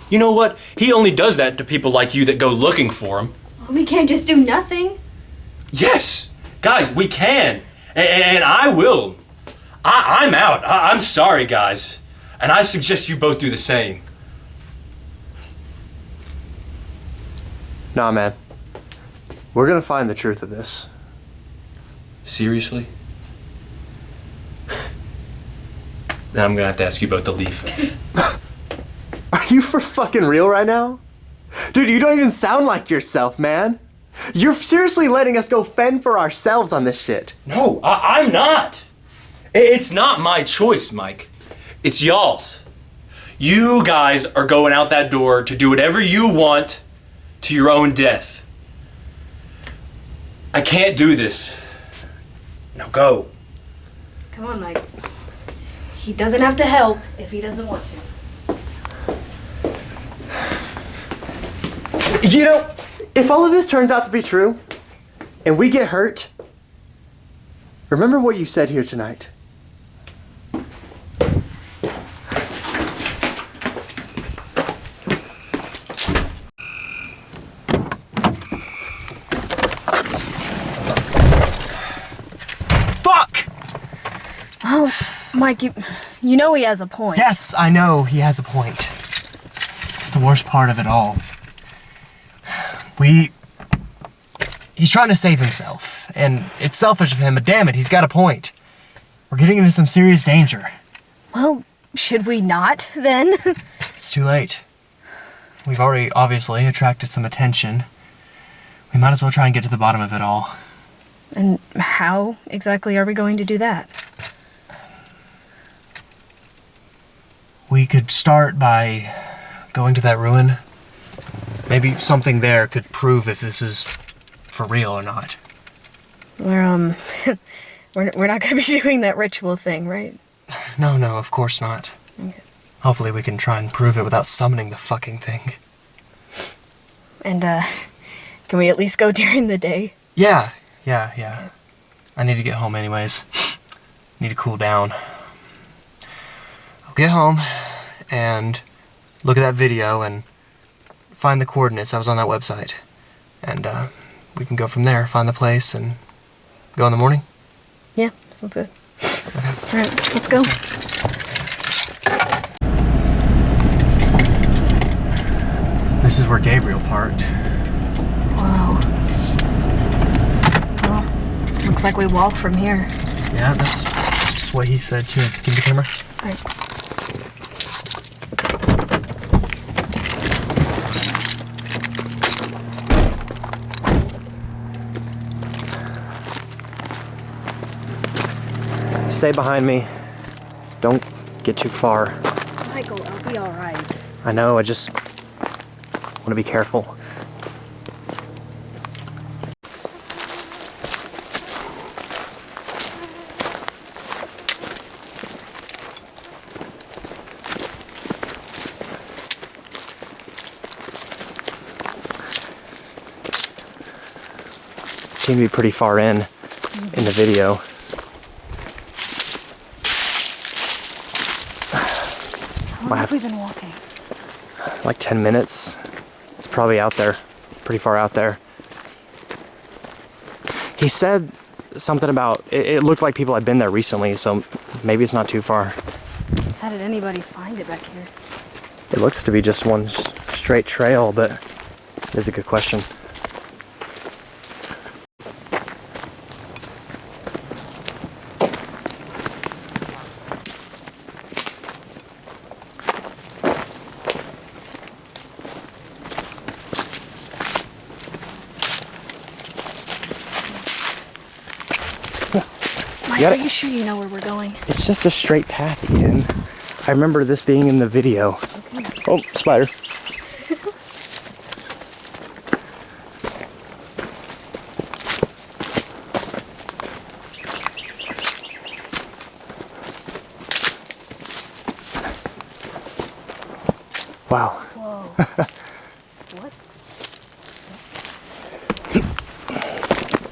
You know what? He only does that to people like you that go looking for him. We can't just do nothing. Yes! Guys, we can. And I will. I'm out. I'm sorry, guys. And I suggest you both do the same. Nah, man. We're gonna find the truth of this. Seriously? Now I'm gonna have to ask you both to leave. Are you for fucking real right now? Dude, you don't even sound like yourself, man. You're seriously letting us go fend for ourselves on this shit. No, I'm not. It's not my choice, Mike. It's y'all's. You guys are going out that door to do whatever you want to your own death. I can't do this. Now go. Come on, Mike. He doesn't have to help if he doesn't want to. You know, if all of this turns out to be true, and we get hurt, remember what you said here tonight. Fuck! Oh, Mike, you know he has a point. Yes, I know he has a point. It's the worst part of it all. He's trying to save himself, and it's selfish of him, but damn it, he's got a point. We're getting into some serious danger. Well, should we not, then? It's too late. We've already, obviously, attracted some attention. We might as well try and get to the bottom of it all. And how exactly are we going to do that? We could start by going to that ruin. Maybe something there could prove if this is for real or not. We're not going to be doing that ritual thing, right? No, of course not. Okay. Hopefully we can try and prove it without summoning the fucking thing. And, can we at least go during the day? Yeah. I need to get home anyways. Need to cool down. I'll get home and look at that video and find the coordinates I was on that website. And, we can go from there, find the place, and go in the morning? Yeah, sounds good. Okay. Alright, let's go. This is where Gabriel parked. Wow. Well, looks like we walk from here. Yeah, that's just what he said too. Give me the camera. All right. Stay behind me. Don't get too far. Michael, I'll be all right. I know, I just want to be careful. Seem to be pretty far in the video. How long have we been walking? Like 10 minutes. It's probably out there, pretty far out there. He said something about, it looked like people had been there recently, so maybe it's not too far. How did anybody find it back here? It looks to be just one straight trail, but it is a good question. Mike, are you sure you know where we're going? It's just a straight path, Ian. I remember this being in the video. Okay. Oh, spider. Wow. Whoa. What?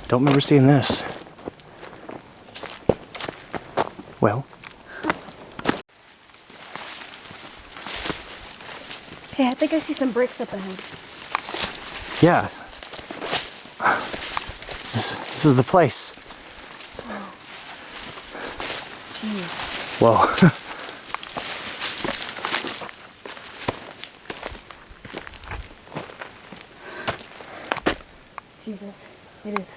Don't remember seeing this. Well. Hey, I think I see some bricks up ahead. Yeah. This is the place. Jeez. Whoa. Jesus. It is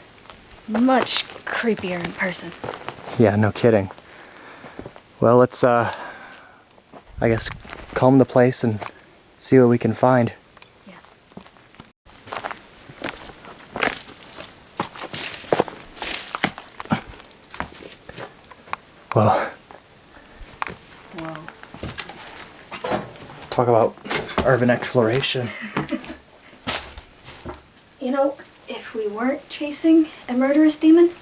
much creepier in person. Yeah, no kidding. Well, let's, I guess, calm the place and see what we can find. Yeah. Well. Whoa. Talk about urban exploration. You know, if we weren't chasing a murderous demon,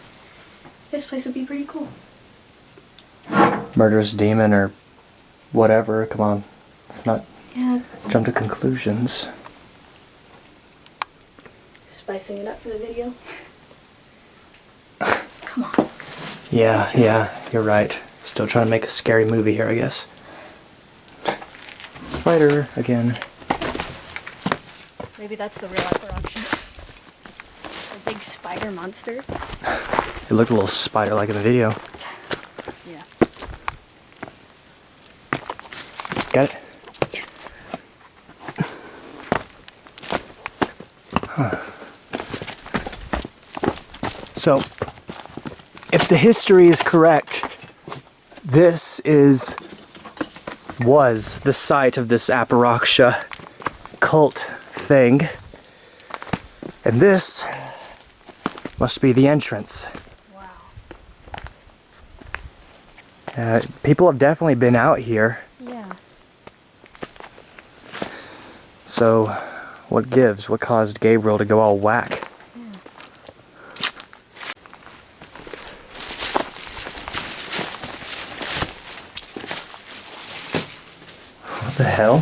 this place would be pretty cool. Murderous demon or whatever, come on. Let's not jump to conclusions. Spicing it up for the video. Come on. Yeah, you're right. Still trying to make a scary movie here, I guess. Spider again. Maybe that's the real Aparoksha. A big spider monster. It looked a little spider-like in the video. Yeah. Got it? Huh. So, if the history is correct, this was the site of this Aparoksha cult thing. And this must be the entrance. Wow. People have definitely been out here. Yeah. So, what gives? What caused Gabriel to go all whack? What the hell?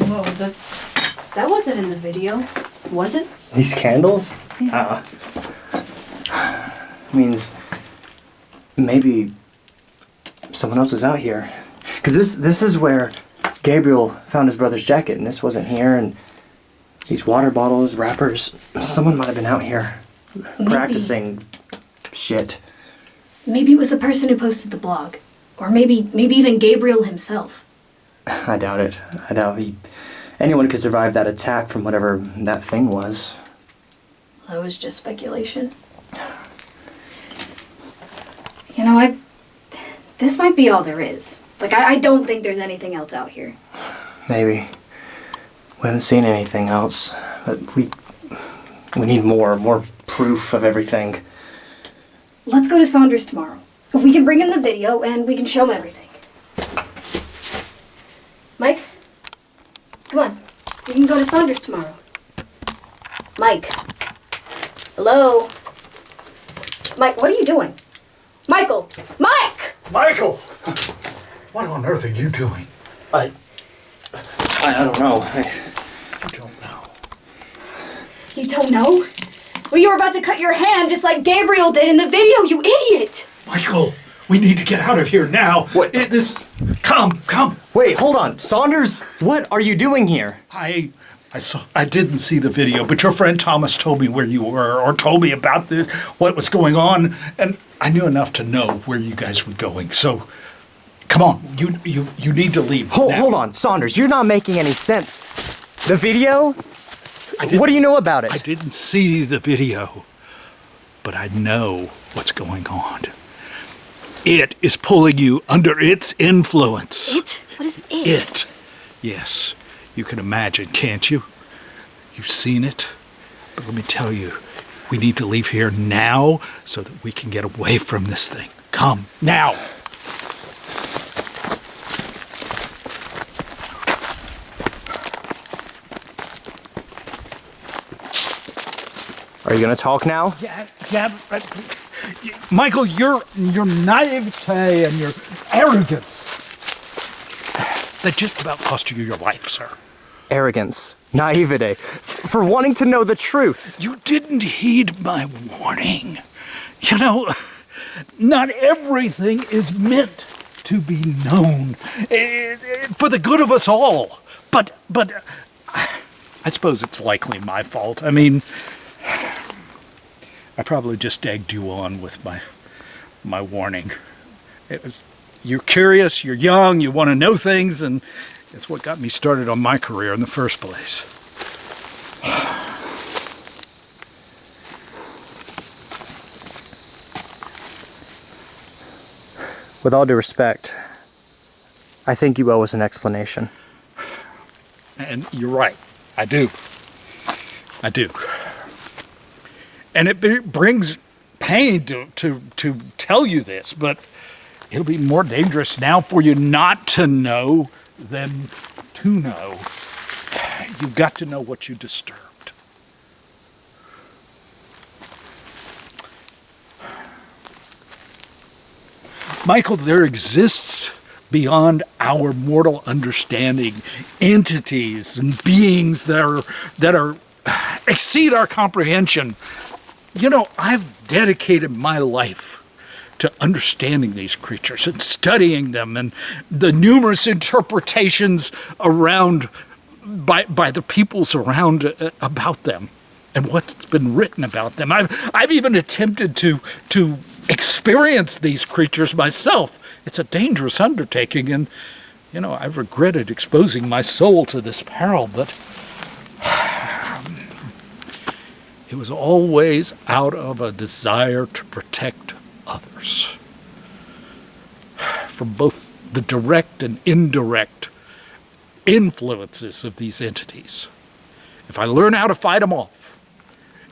Whoa, that wasn't in the video, was it? These candles? Means maybe someone else is out here. Because this is where Gabriel found his brother's jacket, and this wasn't here, and these water bottles, wrappers, someone might have been out here practicing shit. Maybe it was the person who posted the blog. Or maybe even Gabriel himself. I doubt it. I doubt he anyone could survive that attack from whatever that thing was. That was just speculation. You know, this might be all there is. Like, I don't think there's anything else out here. Maybe. We haven't seen anything else, but we need more proof of everything. Let's go to Saunders tomorrow. We can bring him the video and we can show him everything. Mike, come on. We can go to Saunders tomorrow. Mike. Hello? Mike, what are you doing? Michael! Mike! Michael! What on earth are you doing? I don't know. You don't know? Well, you were about to cut your hand just like Gabriel did in the video, you idiot! Michael, we need to get out of here now. What? Come. Wait, hold on. Saunders, what are you doing here? I didn't see the video, but your friend Thomas told me where you were, or told me about what was going on, and I knew enough to know where you guys were going. So, come on, you need to leave. Hold on, Saunders, you're not making any sense. The video? What do you know about it? I didn't see the video, but I know what's going on. It is pulling you under its influence. It? What is it? It. Yes. You can imagine, can't you? You've seen it. But let me tell you, we need to leave here now so that we can get away from this thing. Come, now. Are you gonna talk now? Yeah. Michael, your naivete and your arrogance, that just about cost you your life, sir. Arrogance, naivete, for wanting to know the truth. You didn't heed my warning. You know, not everything is meant to be known for the good of us all. But I suppose it's likely my fault. I mean, I probably just egged you on with my warning. It was, you're curious, you're young, you want to know things, and it's what got me started on my career in the first place. With all due respect, I think you owe us an explanation. And you're right, I do. And it brings pain to tell you this, but it'll be more dangerous now for you not to know than to know. You've got to know what you disturbed. Michael, there exists beyond our mortal understanding entities and beings that are exceed our comprehension. You know, I've dedicated my life to understanding these creatures and studying them and the numerous interpretations around by the peoples around about them and what's been written about them. I've even attempted to experience these creatures myself. It's a dangerous undertaking, and you know, I've regretted exposing my soul to this peril, but it was always out of a desire to protect others from both the direct and indirect influences of these entities. If I learn how to fight them off,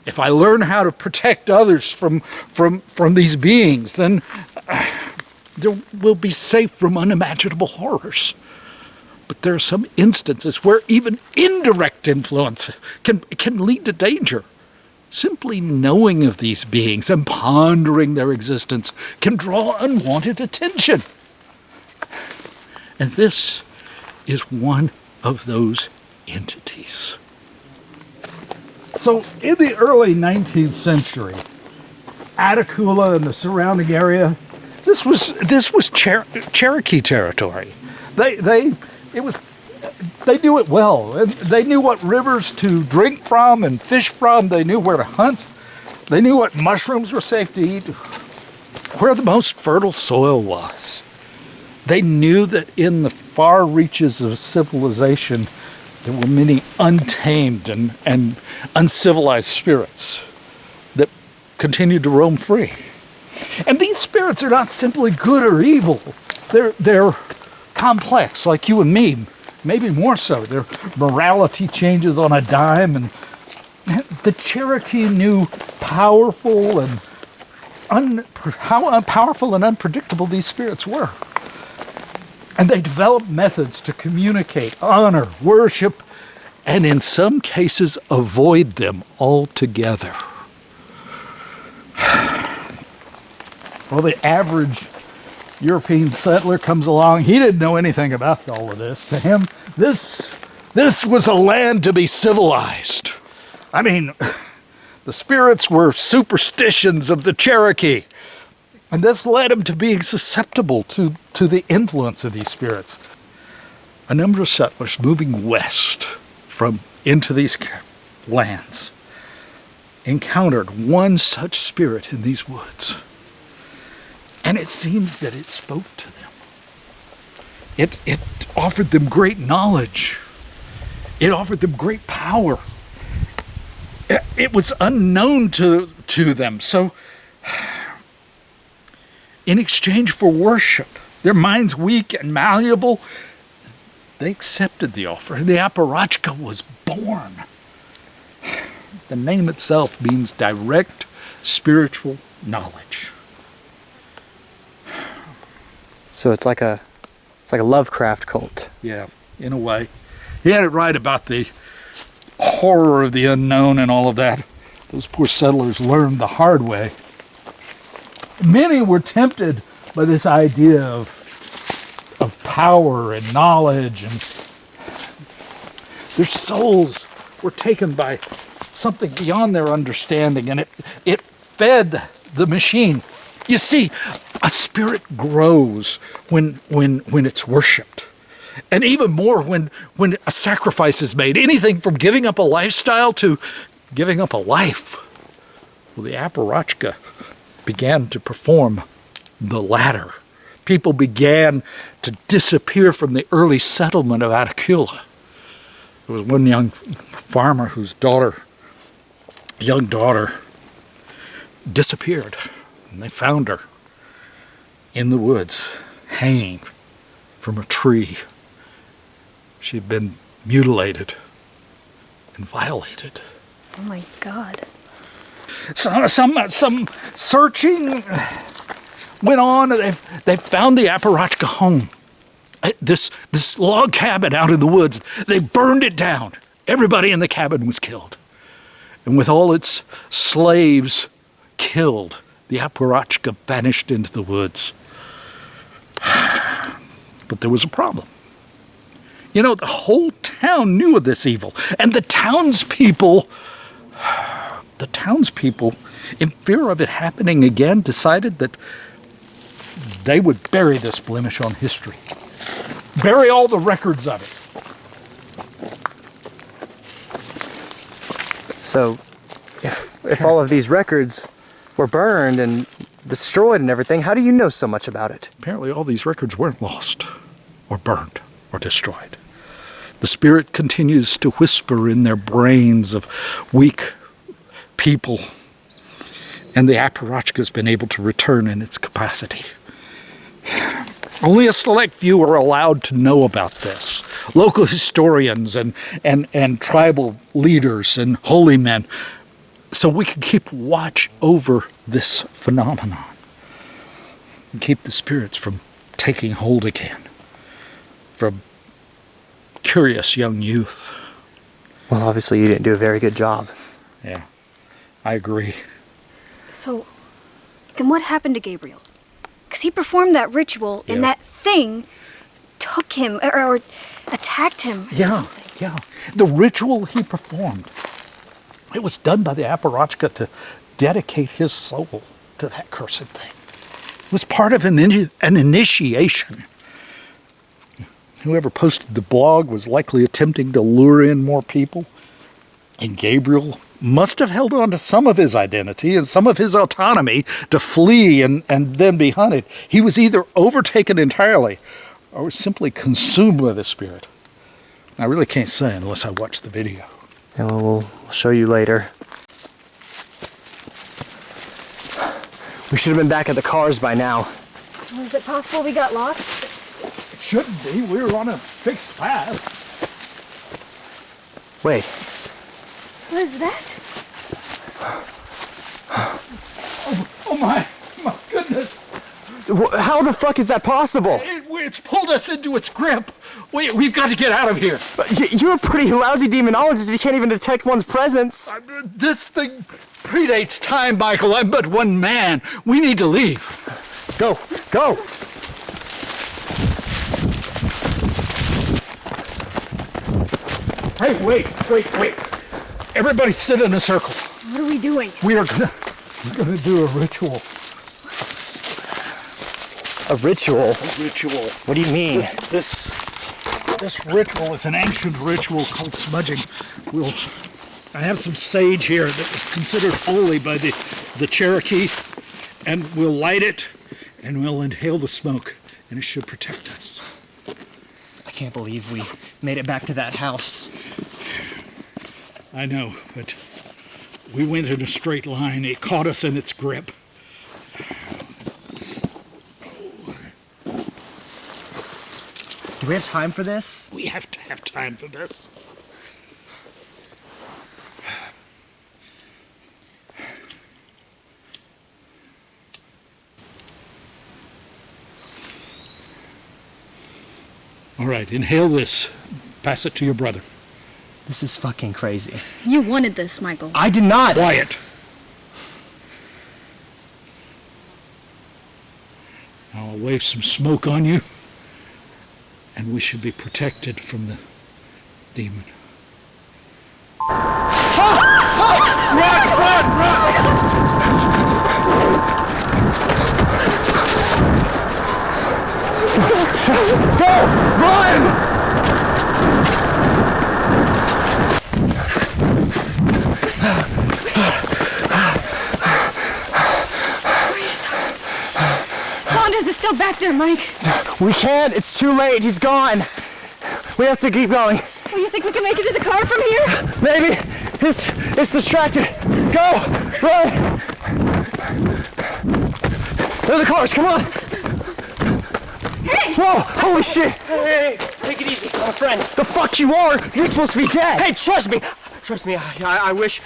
if I learn how to protect others from these beings, then we'll be safe from unimaginable horrors. But there are some instances where even indirect influence can lead to danger. Simply knowing of these beings and pondering their existence can draw unwanted attention. And this is one of those entities. So in the early 19th century, Atakula and the surrounding area, this was Cherokee territory. They knew it well. They knew what rivers to drink from and fish from. They knew where to hunt. They knew what mushrooms were safe to eat, where the most fertile soil was. They knew that in the far reaches of civilization, there were many untamed and uncivilized spirits that continued to roam free. And these spirits are not simply good or evil. They're complex, like you and me, maybe more so. Their morality changes on a dime, and the Cherokee knew powerful and how powerful and unpredictable these spirits were. And they developed methods to communicate, honor, worship, and in some cases avoid them altogether. Well, the average European settler comes along. He didn't know anything about all of this. To him, this was a land to be civilized. I mean, the spirits were superstitions of the Cherokee. And this led him to being susceptible to the influence of these spirits. A number of settlers moving west into these lands encountered one such spirit in these woods. And it seems that it spoke to them. It offered them great knowledge. It offered them great power. It was unknown to them. So, in exchange for worship, their minds weak and malleable, they accepted the offer, and the Aparoksha was born. The name itself means direct spiritual knowledge. So it's like a Lovecraft cult. Yeah, in a way. He had it right about the horror of the unknown and all of that. Those poor settlers learned the hard way. Many were tempted by this idea of power and knowledge, and their souls were taken by something beyond their understanding, and it fed the machine. You see, a spirit grows when it's worshipped. And even more when a sacrifice is made. Anything from giving up a lifestyle to giving up a life. Well, the Aparoksha began to perform the latter. People began to disappear from the early settlement of Aparoksha. There was one young farmer whose young daughter, disappeared. And they found her in the woods, hanging from a tree. She had been mutilated and violated. Oh my God. Some searching went on, and they found the Aparoksha home. This log cabin out in the woods. They burned it down. Everybody in the cabin was killed. And with all its slaves killed, the Aparoksha vanished into the woods. But there was a problem. You know, the whole town knew of this evil. And the townspeople, in fear of it happening again, decided that they would bury this blemish on history. Bury all the records of it. So, if all of these records were burned and destroyed and everything, how do you know so much about it? Apparently all these records weren't lost or burned or destroyed. The spirit continues to whisper in their brains of weak people, and the Aparoksha has been able to return in its capacity. Only a select few are allowed to know about this. Local historians and tribal leaders and holy men, so we can keep watch over this phenomenon and keep the spirits from taking hold again, from curious young youth. Well, obviously you didn't do a very good job. Yeah, I agree. So, then what happened to Gabriel? Because he performed that ritual, and that thing took him, or attacked him. Yeah. The ritual he performed, it was done by the Aparoksha to dedicate his soul to that cursed thing. It was part of an initiation. Whoever posted the blog was likely attempting to lure in more people. And Gabriel must have held on to some of his identity and some of his autonomy to flee and then be hunted. He was either overtaken entirely or was simply consumed by the spirit. I really can't say unless I watch the video. Yeah, well, we'll show you later. We should have been back at the cars by now. Well, is it possible we got lost? It shouldn't be. We were on a fixed path. Wait. What is that? Oh my goodness. How the fuck is that possible? It's pulled us into its grip. We've got to get out of here. You're a pretty lousy demonologist if you can't even detect one's presence. This thing predates time, Michael. I'm but one man. We need to leave. Go. Hey, wait. Everybody sit in a circle. What are we doing? We're gonna do a ritual. A ritual? A ritual. What do you mean? This ritual is an ancient ritual called smudging. I have some sage here that was considered holy by the Cherokee, and we'll light it and we'll inhale the smoke, and it should protect us. I can't believe we made it back to that house. I know, but we went in a straight line. It caught us in its grip. Do we have time for this? We have to have time for this. All right, inhale this. Pass it to your brother. This is fucking crazy. You wanted this, Michael. I did not. Quiet. Now I'll wave some smoke on you, and we should be protected from the demon. Run! Saunders is still back there, Mike. We can't. It's too late. He's gone. We have to keep going. Well, you think we can make it to the car from here? Maybe. It's distracted. Go! Run! There are the cars. Come on. Hey! Whoa! Holy shit! Hey, take it easy. I'm a friend. The fuck you are? You're supposed to be dead. Hey, trust me. Trust me. I wish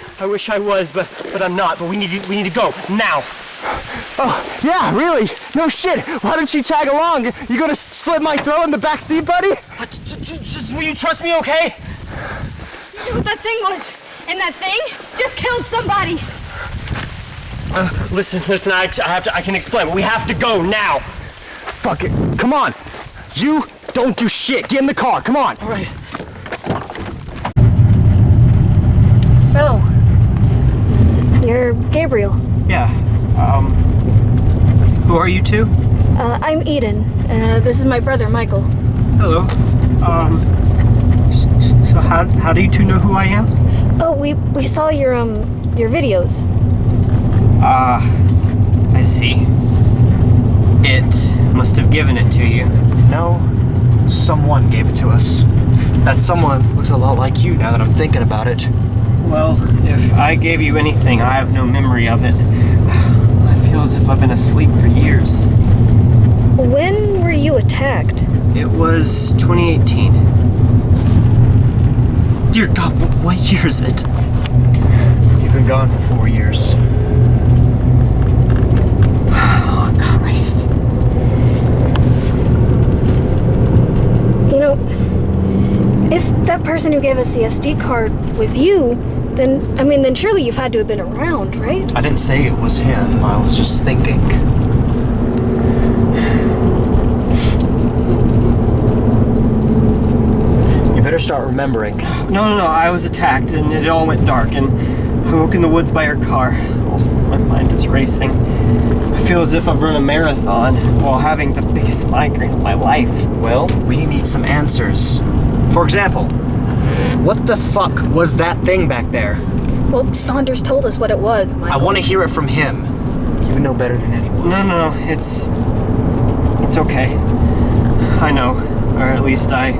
I was, but I'm not. But we need to go now. Oh, yeah, really? No shit. Why don't you tag along? You gonna slit my throat in the back seat, buddy? Just will you trust me, okay? You know what that thing was? And that thing just killed somebody. Listen. I can explain. But we have to go now. Fuck it. Come on. You don't do shit. Get in the car. Come on. All right. So, you're Gabriel. Yeah. Who are you two? I'm Eden. This is my brother, Michael. Hello. So how do you two know who I am? Oh, we saw your videos. I see. It must have given it to you. No, someone gave it to us. That someone looks a lot like you now that I'm thinking about it. Well, if I gave you anything, I have no memory of it. I feel as if I've been asleep for years. When were you attacked? It was 2018. Dear God, what year is it? You've been gone for 4 years. Oh, Christ. You know, if that person who gave us the SD card was you, then surely you've had to have been around, right? I didn't say it was him. I was just thinking. You better start remembering. No, I was attacked and it all went dark and I woke in the woods by your car. Oh, my mind is racing. I feel as if I've run a marathon while having the biggest migraine of my life. Well, we need some answers. For example, what the fuck was that thing back there? Well, Saunders told us what it was, Michael. I want to hear it from him. You know better than anyone. No, it's okay. I know, or at least I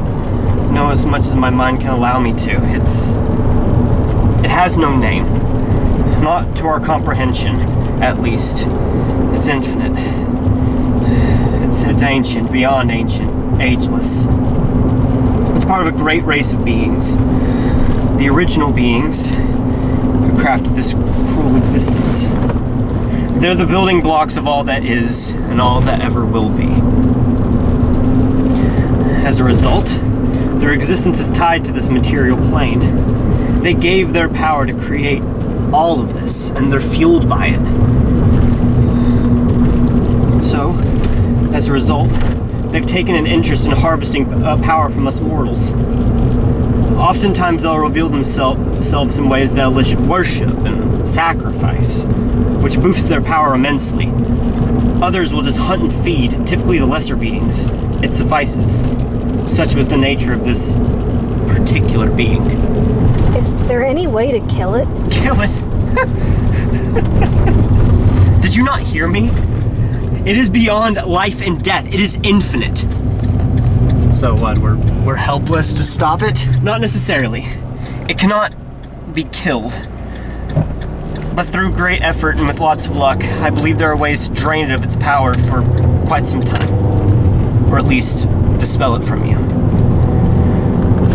know as much as my mind can allow me to. It has no name. Not to our comprehension, at least. It's infinite. It's ancient, beyond ancient, ageless. It's part of a great race of beings. The original beings who crafted this cruel existence. They're the building blocks of all that is and all that ever will be. As a result, their existence is tied to this material plane. They gave their power to create all of this, and they're fueled by it. So, as a result, they've taken an interest in harvesting power from us mortals. Oftentimes they'll reveal themselves in ways that elicit worship and sacrifice, which boosts their power immensely. Others will just hunt and feed, typically the lesser beings. It suffices. Such was the nature of this particular being. Is there any way to kill it? Kill it? Did you not hear me? It is beyond life and death. It is infinite. So what, we're helpless to stop it? Not necessarily. It cannot be killed. But through great effort and with lots of luck, I believe there are ways to drain it of its power for quite some time. Or at least dispel it from you.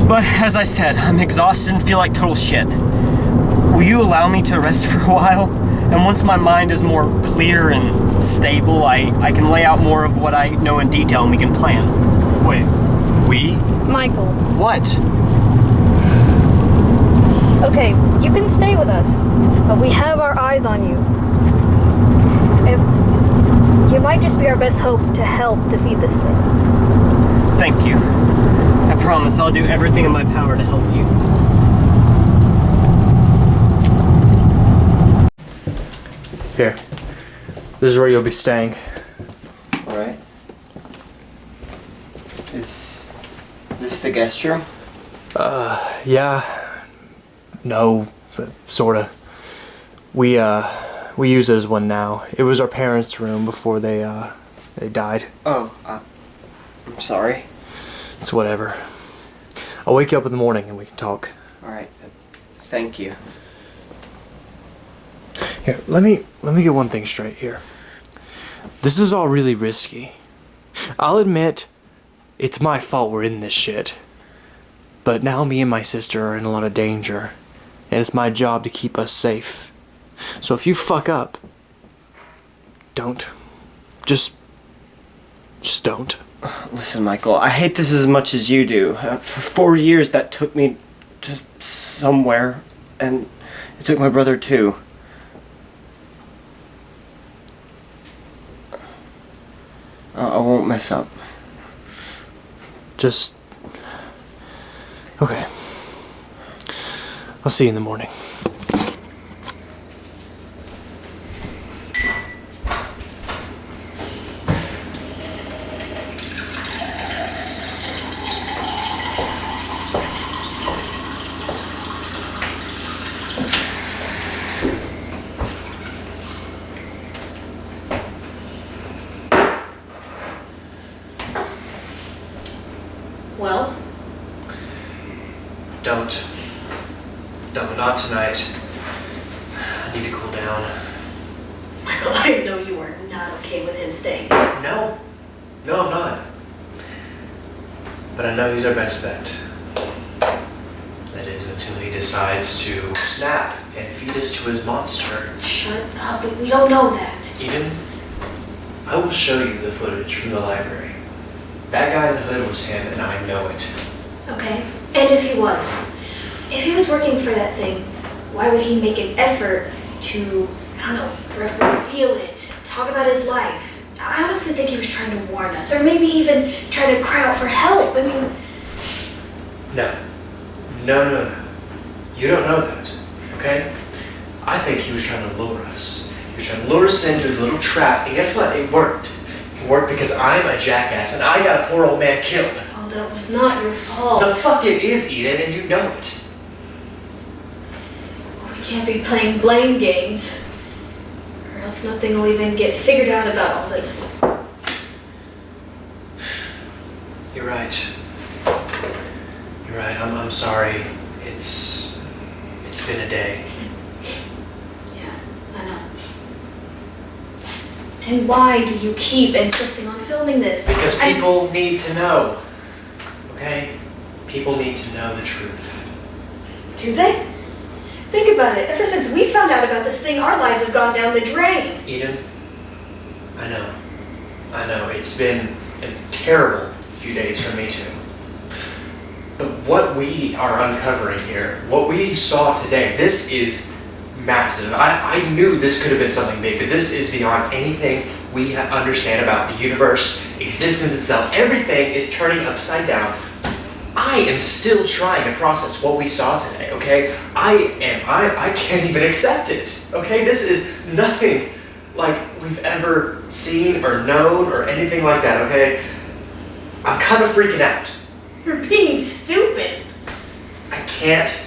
But as I said, I'm exhausted and feel like total shit. Will you allow me to rest for a while? And once my mind is more clear and stable, I can lay out more of what I know in detail and we can plan. Wait, we? Michael. What? Okay, you can stay with us, but we have our eyes on you. And you might just be our best hope to help defeat this thing. Thank you. I promise I'll do everything in my power to help you. Here. This is where you'll be staying. Alright. Is this the guest room? Yeah. No, sorta. We use it as one now. It was our parents' room before they died. Oh, I'm sorry. It's whatever. I'll wake you up in the morning and we can talk. Alright. Thank you. Here, let me get one thing straight here. This is all really risky. I'll admit, it's my fault we're in this shit. But now me and my sister are in a lot of danger, and it's my job to keep us safe. So if you fuck up, don't. Just don't. Listen, Michael, I hate this as much as you do. For 4 years that took me to somewhere, and it took my brother too. I won't mess up. Just... Okay. I'll see you in the morning. Well? Don't. No, not tonight. I need to cool down. Michael, I know you are not okay with him staying. No. No, I'm not. But I know he's our best bet. That is, until he decides to snap and feed us to his monster. Shut up, we don't know that. Eden, I will show you the footage from the library. That guy in the hood was him, and I know it. Okay, and if he was working for that thing, why would he make an effort to, I don't know, reveal it, talk about his life? I honestly think he was trying to warn us, or maybe even try to cry out for help. I mean... No. You don't know that, okay? I think he was trying to lure us. He was trying to lure us into his little trap, and guess what? It worked. It worked because I'm a jackass, and I got a poor old man killed. Oh, that was not your fault. The fuck it is, Eden, and you know it. We can't be playing blame games, or else nothing will even get figured out about all this. You're right. I'm sorry. It's been a day. Yeah, I know. And why do you keep insisting on filming this? Because people need to know. Okay? People need to know the truth. Do they? Think about it. Ever since we found out about this thing, our lives have gone down the drain. Eden, I know. It's been a terrible few days for me too. But what we are uncovering here, what we saw today, this is massive. I knew this could have been something big, but this is beyond anything we understand about the universe, existence itself. Everything is turning upside down. I am still trying to process what we saw today, okay? I can't even accept it, okay? This is nothing like we've ever seen or known or anything like that, okay? I'm kind of freaking out. You're being stupid. I can't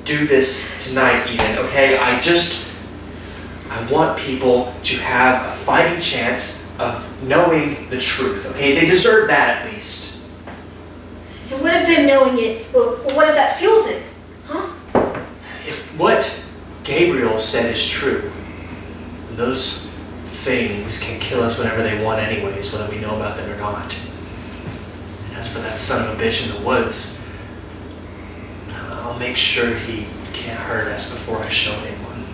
do this tonight, Eden, okay? I want people to have a fighting chance of knowing the truth, okay? They deserve that at least. And what if them knowing it, well, what if that fuels it? Huh? If what Gabriel said is true, those things can kill us whenever they want anyways, whether we know about them or not. And as for that son of a bitch in the woods, I'll make sure he can't hurt us before I show him one.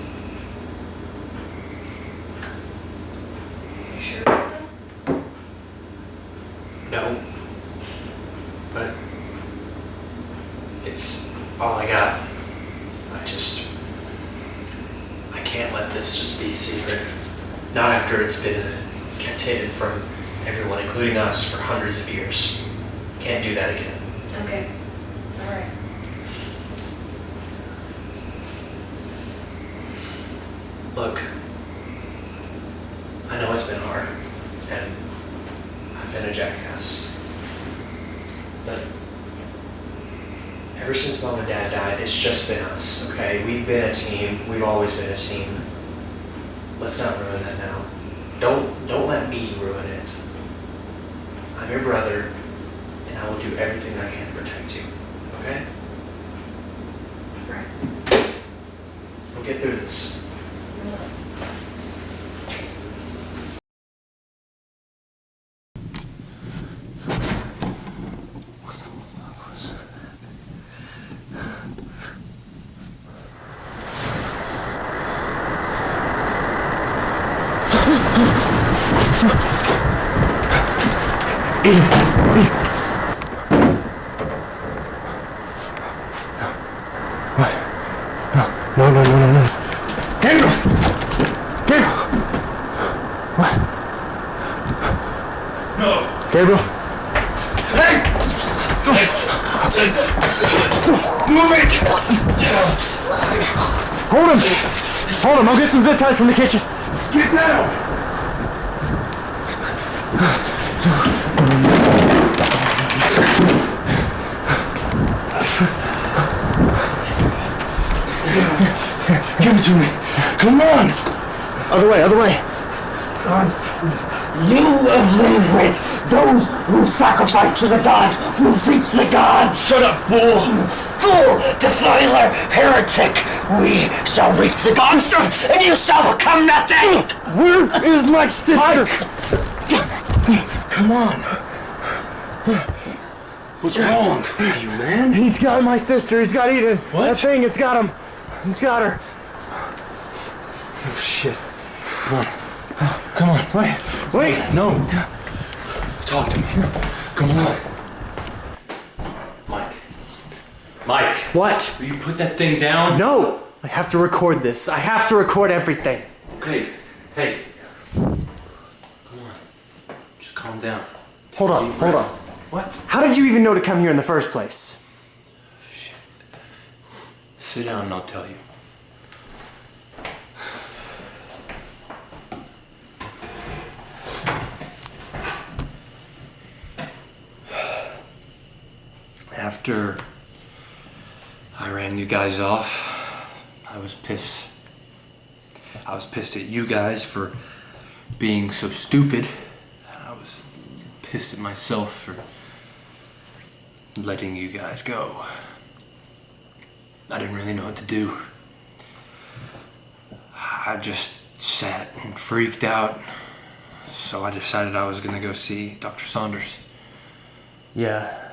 You sure about that? No. But it's all I got. I can't let this just be a secret. Not after it's been kept hidden from everyone, including us, for hundreds of years. Can't do that again. Okay. All right. Look, I know it's been hard, and I've been a jackass. But ever since Mom and Dad died, it's just been us, okay? We've been a team. We've always been a team. Let's not ruin that now. Don't let me ruin it. I'm your brother, and I will do everything I can to protect you, okay? Right. We'll get through this. No. Gabriel! Gabriel! What? No. Gabriel? Hey! Move it! Hold him! I'll get some zip ties from the kitchen. Get down! Give it to me. Come on. Other way. You of little wit, those who sacrifice to the gods will reach the gods. Shut up, fool. Fool, defiler, heretic. We shall reach the gods, and you shall become nothing. Where is my sister? Mike. Come on. What's wrong with you, man? He's got my sister. He's got Eden. What? That thing, it's got him. He's got her. Oh, shit. Come on. Wait. No. Talk to me. Come on. Mike. What? Will you put that thing down? No! I have to record this. I have to record everything. Okay. Hey. Come on. Just calm down. Hold on. What? How did you even know to come here in the first place? Shit. Sit down and I'll tell you. After I ran you guys off, I was pissed. I was pissed at you guys for being so stupid. I was pissed at myself for letting you guys go. I didn't really know what to do. I just sat and freaked out. So I decided I was gonna go see Dr. Saunders. Yeah,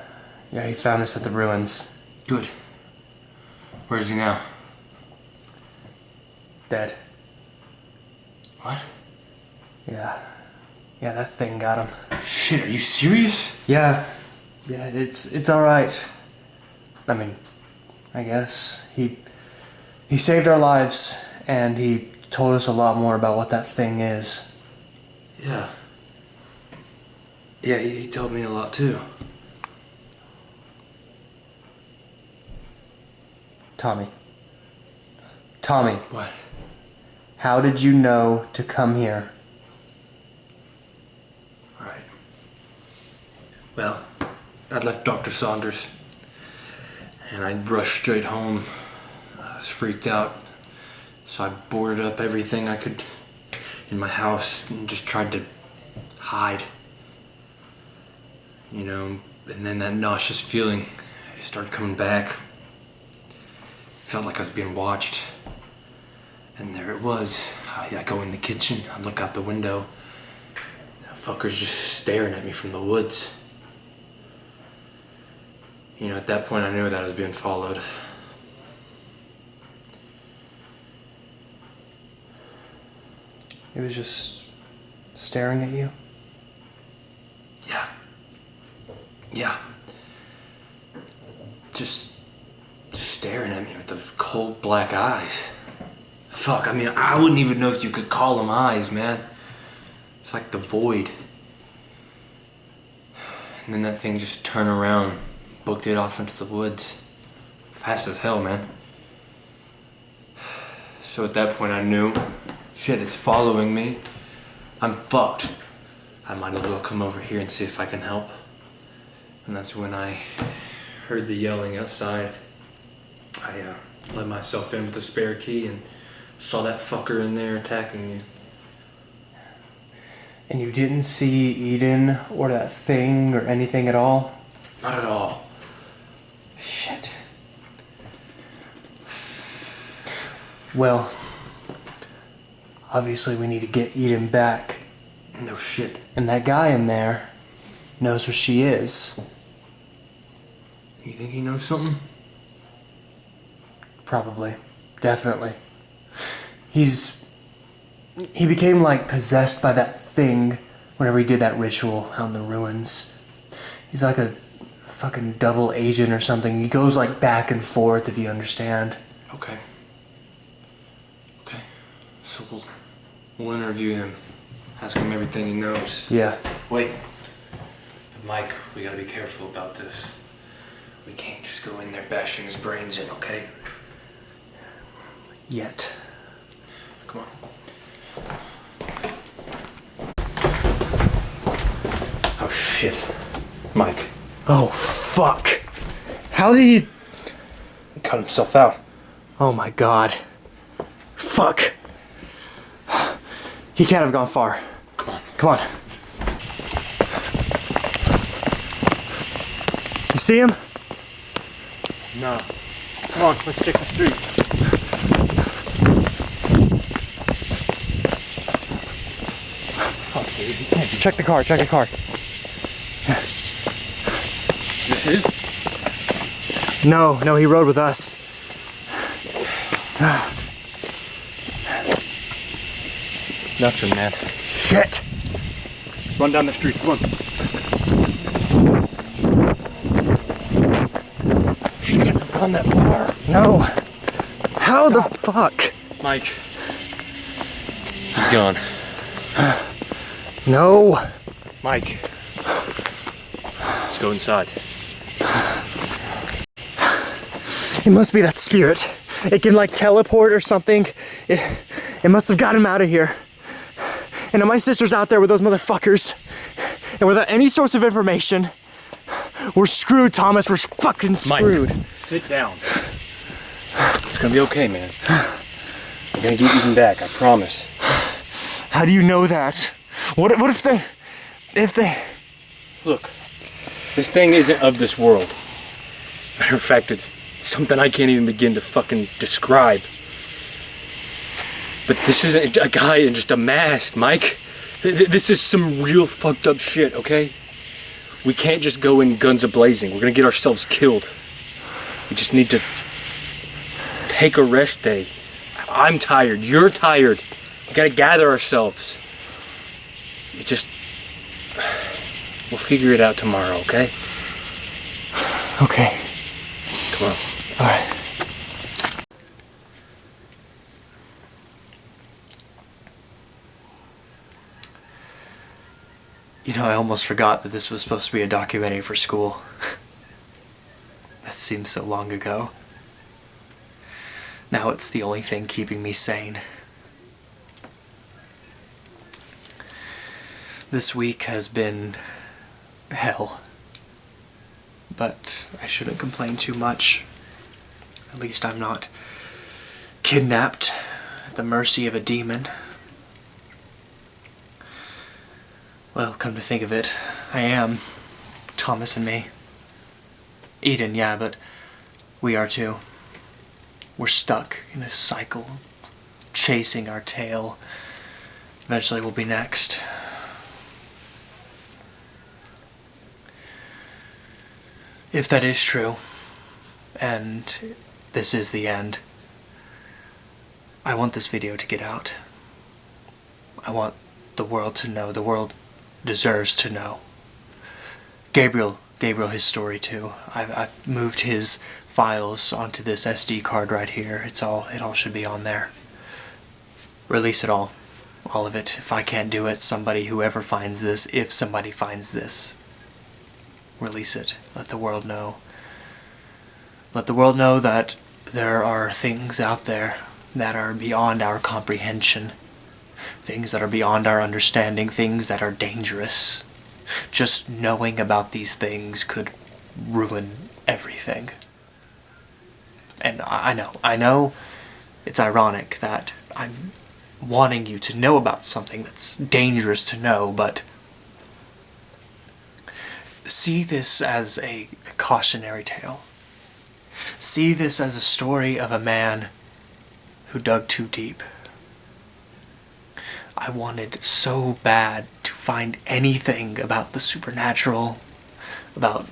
he found us at the ruins. Good. Where is he now? Dead. What? Yeah, that thing got him. Shit, are you serious? Yeah, it's all right. I mean, I guess he saved our lives, and he told us a lot more about what that thing is. Yeah. Yeah, he told me a lot too. Tommy. What? How did you know to come here? Alright. Well, I'd left Dr. Saunders, and I'd rushed straight home. I was freaked out, so I boarded up everything I could in my house and just tried to hide. You know, and then that nauseous feeling started coming back. Felt like I was being watched. And there it was. I go in the kitchen, I look out the window. That fucker's just staring at me from the woods. You know, at that point I knew that I was being followed. He was just staring at you? Yeah. Just staring at me with those cold black eyes. Fuck, I mean, I wouldn't even know if you could call them eyes, man. It's like the void. And then that thing just turned around, booked it off into the woods. Fast as hell, man. So at that point I knew, shit, it's following me. I'm fucked. I might as well come over here and see if I can help. And that's when I heard the yelling outside. I let myself in with the spare key and saw that fucker in there attacking you. And you didn't see Eden or that thing or anything at all? Not at all. Shit. Well, obviously we need to get Eden back. No shit. And that guy in there knows where she is. You think he knows something? Probably. Definitely. He became like possessed by that thing whenever he did that ritual out in the ruins. He's like a fucking double agent or something. He goes like back and forth, if you understand. Okay. So we'll interview him. Ask him everything he knows. Yeah. Wait. Mike, we gotta be careful about this. We can't just go in there bashing his brains in, okay? Yet. Come on. Oh shit. Mike. Oh fuck. How did he cut himself out? Oh my god. Fuck. He can't have gone far. Come on. You see him? No. Come on, let's take the street. Fuck, dude, you can't be... Check the car. Is this his? No, he rode with us. Nothing, man. Shit. Run down the street, come on. He couldn't have gone that far. No. How the fuck? Mike. He's gone. No. Mike. Let's go inside. It must be that spirit. It can like teleport or something. It must have got him out of here. And my sister's out there with those motherfuckers. And without any source of information, we're screwed, Thomas. We're fucking screwed. Mike, sit down. It's gonna be okay, man. I'm gonna get Eden back, I promise. How do you know that? What if they... Look, this thing isn't of this world. Matter of fact, it's something I can't even begin to fucking describe. But this isn't a guy in just a mask, Mike. This is some real fucked up shit, okay? We can't just go in guns a-blazing. We're gonna get ourselves killed. We just need to take a rest day. I'm tired. You're tired. We gotta gather ourselves. We'll figure it out tomorrow, okay? Okay. Come on. All right. You know, I almost forgot that this was supposed to be a documentary for school. That seems so long ago. Now it's the only thing keeping me sane. This week has been hell. But I shouldn't complain too much. At least I'm not kidnapped at the mercy of a demon. Well, come to think of it, I am. Thomas and me. Eden, yeah, but we are too. We're stuck in a cycle, chasing our tail. Eventually we'll be next. If that is true, and this is the end, I want this video to get out. I want the world to know. The world deserves to know. Gabriel, his story too. I've moved his files onto this SD card right here. It all should be on there. Release it all of it. If I can't do it, whoever finds this, if somebody finds this, release it. Let the world know. Let the world know that there are things out there that are beyond our comprehension. Things that are beyond our understanding, things that are dangerous. Just knowing about these things could ruin everything. And I know it's ironic that I'm wanting you to know about something that's dangerous to know, but see this as a cautionary tale. See this as a story of a man who dug too deep. I wanted so bad to find anything about the supernatural, about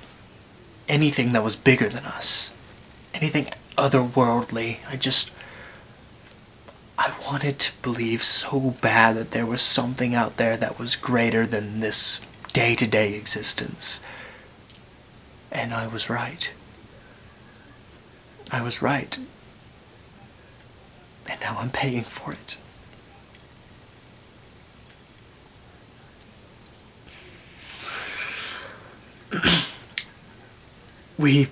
anything that was bigger than us, anything otherworldly. I wanted to believe so bad that there was something out there that was greater than this day-to-day existence. And I was right. I was right. And now I'm paying for it. We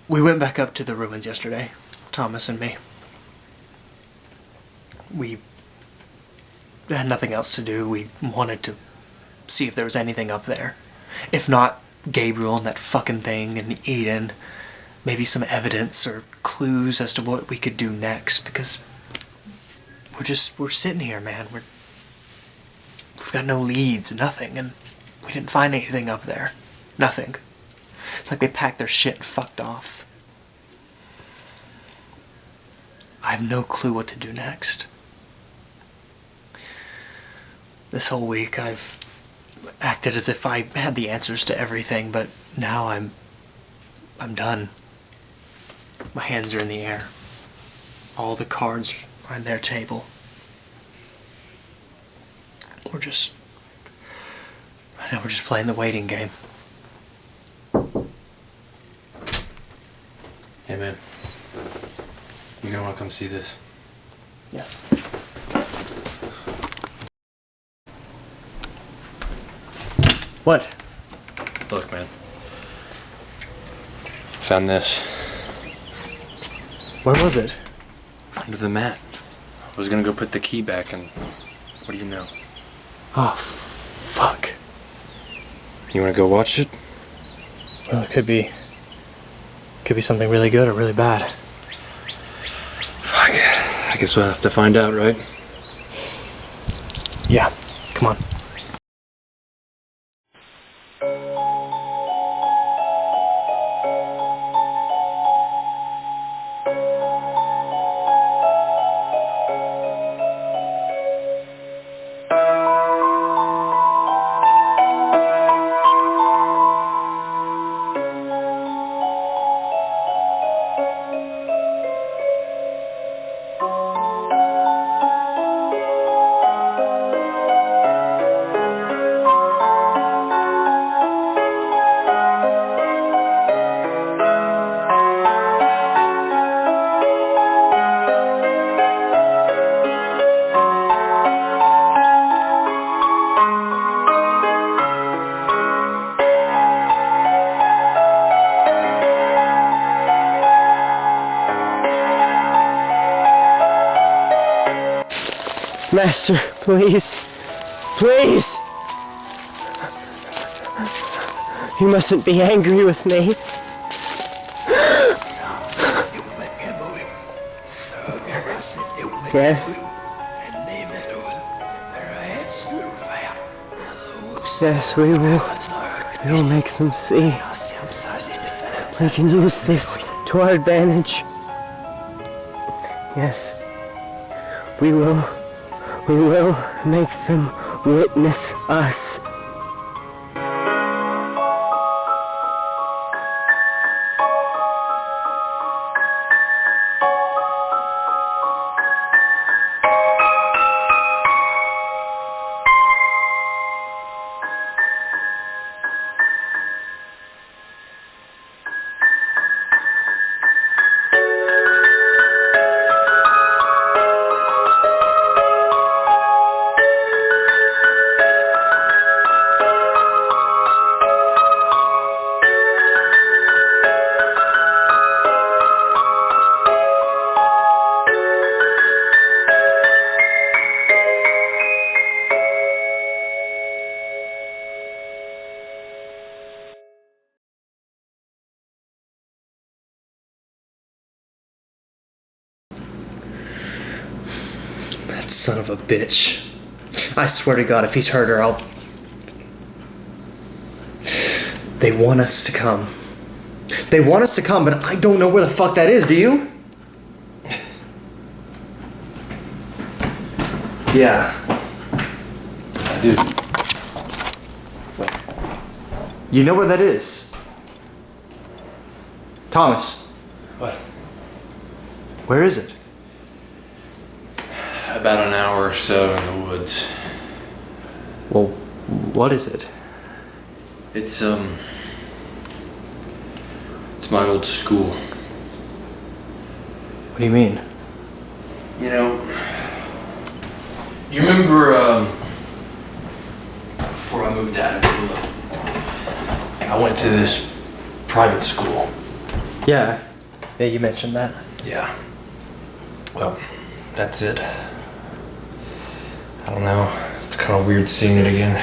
went back up to the ruins yesterday, Thomas and me. We had nothing else to do. We wanted to see if there was anything up there. If not, Gabriel and that fucking thing and Eden, maybe some evidence or clues as to what we could do next, because we're sitting here, man. We've got no leads, nothing, and we didn't find anything up there. Nothing. It's like they packed their shit and fucked off. I have no clue what to do next. This whole week I've acted as if I had the answers to everything, but now I'm done. My hands are in the air. All the cards are on their table. We're just playing the waiting game. Hey man, you gonna wanna come see this? Yeah. What? Look, man. Found this. Where was it? Under the mat. I was gonna go put the key back and what do you know? Oh, fuck. You wanna go watch it? Well, it could be something really good or really bad. Fuck. I guess we'll have to find out, right? Yeah, come on. Master, please. Please! You mustn't be angry with me. Yes. Yes, we will. We will make them see. We can use this to our advantage. Yes. We will make them witness us. That son of a bitch. I swear to God, if he's hurt her, I'll... They want us to come. They want us to come, but I don't know where the fuck that is, do you? Yeah. I do. You know where that is? Thomas. What? Where is it? About an hour or so in the woods. Well, what is it? It's my old school. What do you mean? You know, you remember, before I moved out of Kula, I went to this private school. Yeah. Yeah, you mentioned that. Yeah. Well, that's it. I don't know. It's kind of weird seeing it again.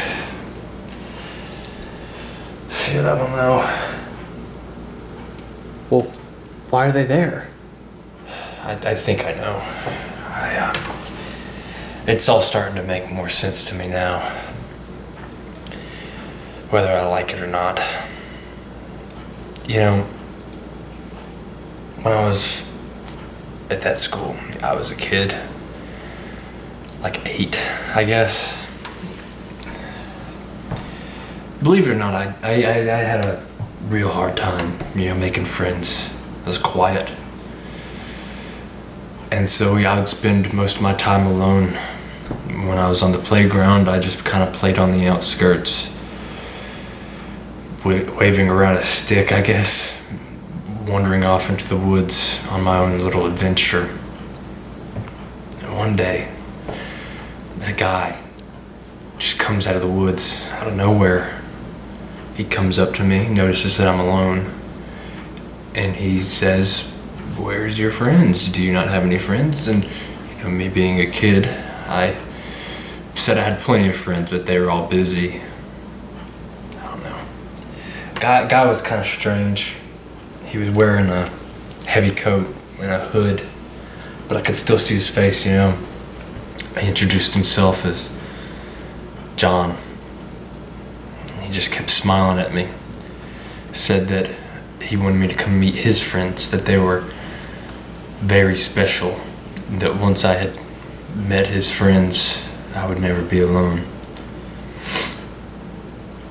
Shit, I don't know. Well, why are they there? I think I know. It's all starting to make more sense to me now. Whether I like it or not. You know, when I was at that school, I was a kid. Like 8, I guess. Believe it or not, I had a real hard time, making friends. I was quiet. And so I would spend most of my time alone. When I was on the playground, I just kind of played on the outskirts. Waving around a stick, I guess. Wandering off into the woods on my own little adventure. And one day, this guy just comes out of the woods, out of nowhere. He comes up to me, notices that I'm alone, and he says, "Where's your friends? Do you not have any friends?" And me being a kid, I said I had plenty of friends, but they were all busy. I don't know. Guy was kind of strange. He was wearing a heavy coat and a hood, but I could still see his face, He introduced himself as John. He just kept smiling at me. Said that he wanted me to come meet his friends, that they were very special. That once I had met his friends, I would never be alone.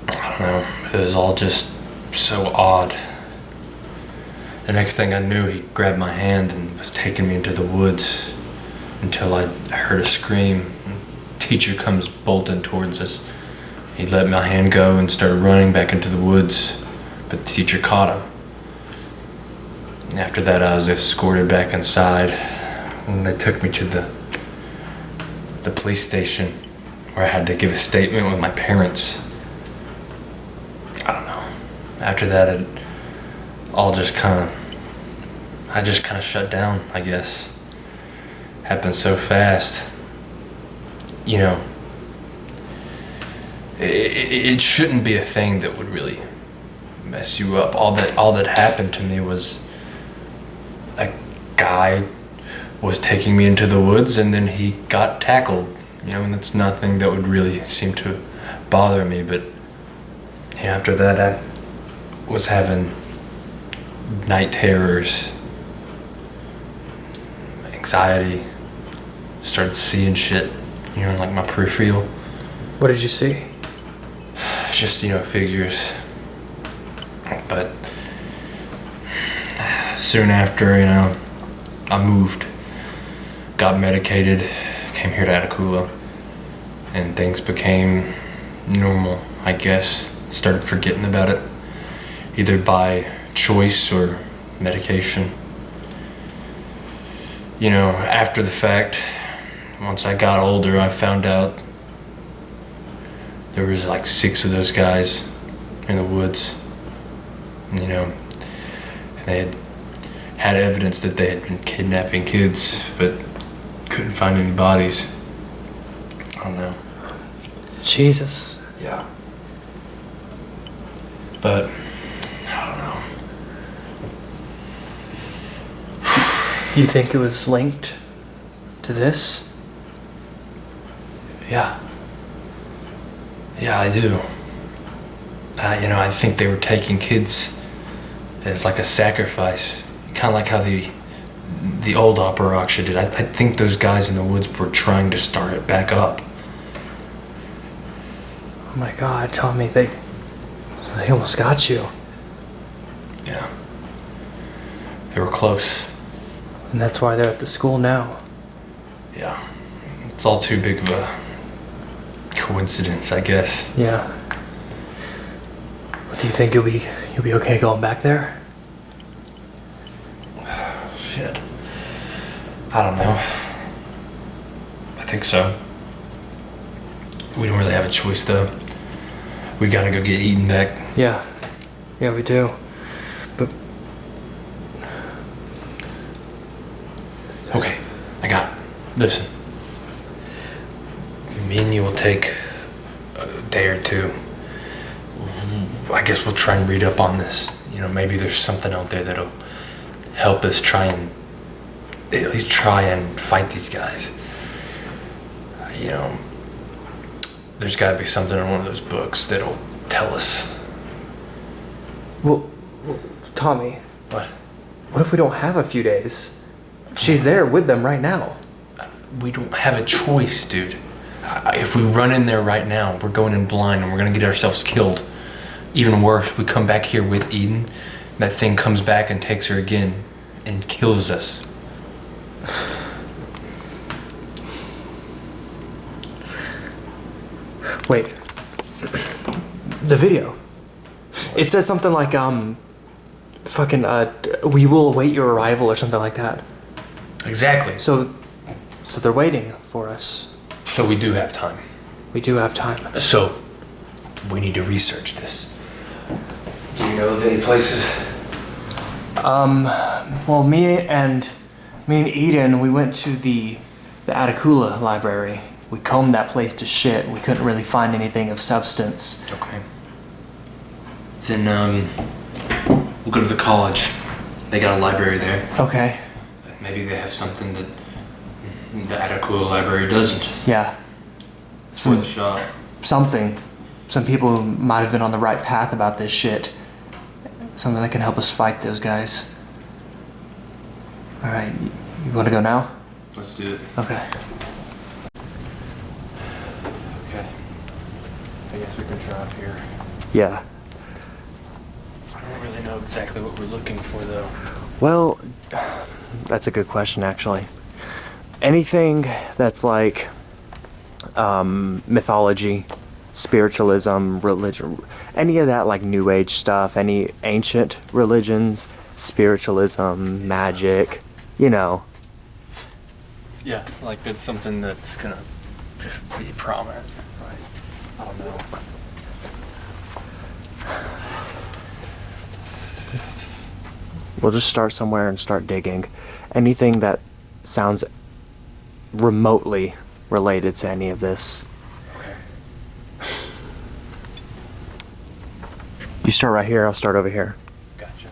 I don't know. It was all just so odd. The next thing I knew, he grabbed my hand and was taking me into the woods until I heard a scream. Teacher comes bolting towards us. He let my hand go and started running back into the woods, but the teacher caught him. After that, I was escorted back inside, and they took me to the police station, where I had to give a statement with my parents. I don't know. After that, it all just I just kind of shut down, I guess. Happened so fast. you know, it shouldn't be a thing that would really mess you up. All that happened to me was a guy was taking me into the woods and then he got tackled, you know, and that's nothing that would really seem to bother me. But you know, after that I was having night terrors, anxiety, started seeing shit, you know, like my peripheral. What did you see? Just, you know, figures. But soon after, you know, I moved, got medicated, came here to Atakula, and things became normal, I guess. Started forgetting about it, either by choice or medication. You know, after the fact, once I got older, I found out there was like 6 of those guys in the woods, you know, and they had evidence that they had been kidnapping kids, but couldn't find any bodies. I don't know. Jesus. Yeah. But, I don't know. You think it was linked to this? Yeah. Yeah, I do. You know, I think they were taking kids as like a sacrifice, kind of like how the old Aparoksha did. I think those guys in the woods were trying to start it back up. Oh my God, Tommy, they almost got you. Yeah. They were close. And that's why they're at the school now. Yeah. It's all too big of a coincidence, I guess. Yeah. Do you think you'll be okay going back there? Shit. I don't know. I think so. We don't really have a choice though. We gotta go get Eden back. Yeah. Yeah, we do. But okay, I got it. Listen. Me and you will take a day or two. I guess we'll try and read up on this. You know, maybe there's something out there that'll help us at least try and fight these guys. You know, there's gotta be something in one of those books that'll tell us. well, Tommy. What? What if we don't have a few days? She's there with them right now. We don't have a choice, dude. If we run in there right now, we're going in blind and we're gonna get ourselves killed. Even worse, we come back here with Eden, that thing comes back and takes her again and kills us. Wait. The video. It says something like, we will await your arrival or something like that. Exactly. So they're waiting for us. So we do have time. We do have time. So, we need to research this. Do you know of any places? Well, me and Eden, we went to the Atakula library. We combed that place to shit. We couldn't really find anything of substance. Okay. Then, we'll go to the college. They got a library there. Okay. Maybe they have something that the Atakula library doesn't. Yeah. For the shop. Something. Some people might have been on the right path about this shit. Something that can help us fight those guys. Alright, you want to go now? Let's do it. Okay. Okay. I guess we can try up here. Yeah. I don't really know exactly what we're looking for, though. Well, that's a good question, actually. Anything that's like mythology, spiritualism, religion, any of that like New Age stuff, any ancient religions, spiritualism, magic, you know. Yeah, like it's something that's gonna just be prominent, right? I don't know. We'll just start somewhere and start digging. Anything that sounds remotely related to any of this. You start right here, I'll start over here. Gotcha.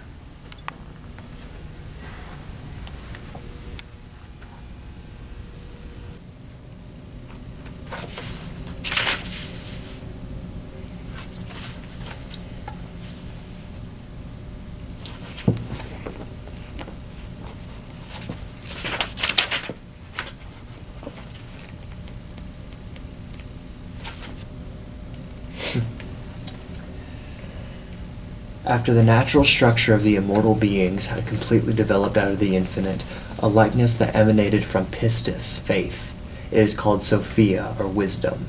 After the natural structure of the immortal beings had completely developed out of the infinite, a likeness that emanated from pistis, faith. It is called Sophia, or wisdom.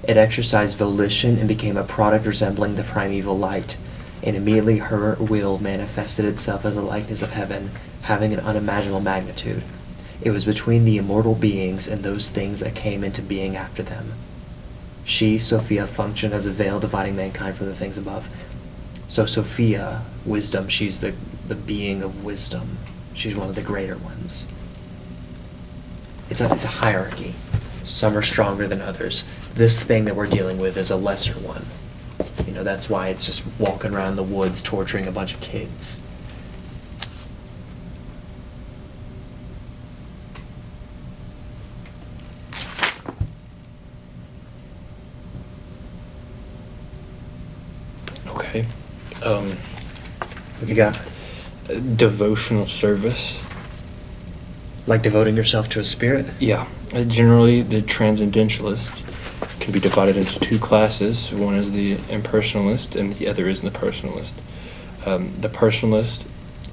It exercised volition and became a product resembling the primeval light, and immediately her will manifested itself as a likeness of heaven, having an unimaginable magnitude. It was between the immortal beings and those things that came into being after them. She, Sophia, functioned as a veil dividing mankind from the things above. So Sophia, wisdom, she's the being of wisdom. She's one of the greater ones. It's a hierarchy. Some are stronger than others. This thing that we're dealing with is a lesser one. You know, that's why it's just walking around the woods torturing a bunch of kids. Okay. What you got? Devotional service. Like devoting yourself to a spirit? Yeah. Generally, the transcendentalists can be divided into two classes. One is the impersonalist, and the other is the personalist. The personalist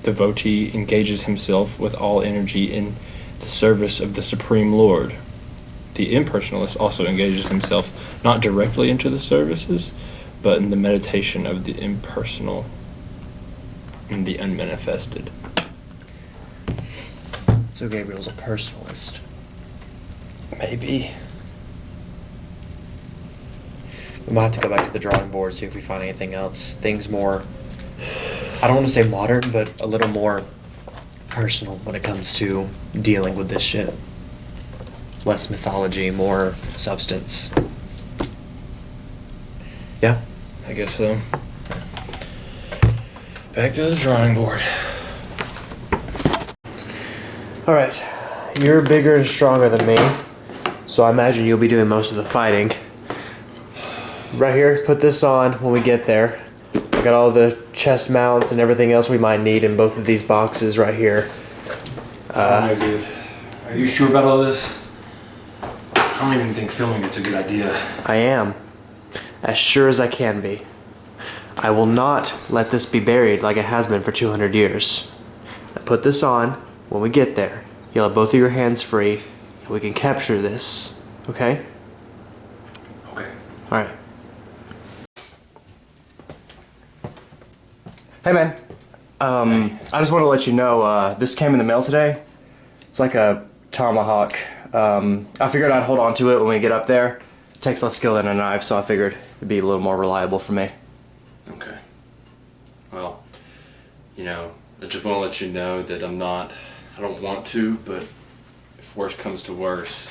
devotee engages himself with all energy in the service of the Supreme Lord. The impersonalist also engages himself not directly into the services, but in the meditation of the impersonal and the unmanifested. So Gabriel's a personalist. Maybe. We might have to go back to the drawing board, see if we find anything else. Things more, I don't want to say modern, but a little more personal when it comes to dealing with this shit. Less mythology, more substance. Yeah? I guess so. Back to the drawing board. Alright, you're bigger and stronger than me, so I imagine you'll be doing most of the fighting. Right here, put this on when we get there. I got all the chest mounts and everything else we might need in both of these boxes right here. Dude. Are you sure about all this? I don't even think filming it's a good idea. I am. As sure as I can be. I will not let this be buried like it has been for 200 years. Now put this on when we get there. You'll have both of your hands free, and we can capture this. Okay? Okay. Alright. Hey man. I just want to let you know, this came in the mail today. It's like a tomahawk. I figured I'd hold on to it when we get up there. It takes less skill than a knife, so I figured it'd be a little more reliable for me. Okay. Well, you know, I just want to let you know that I don't want to, but if worse comes to worse,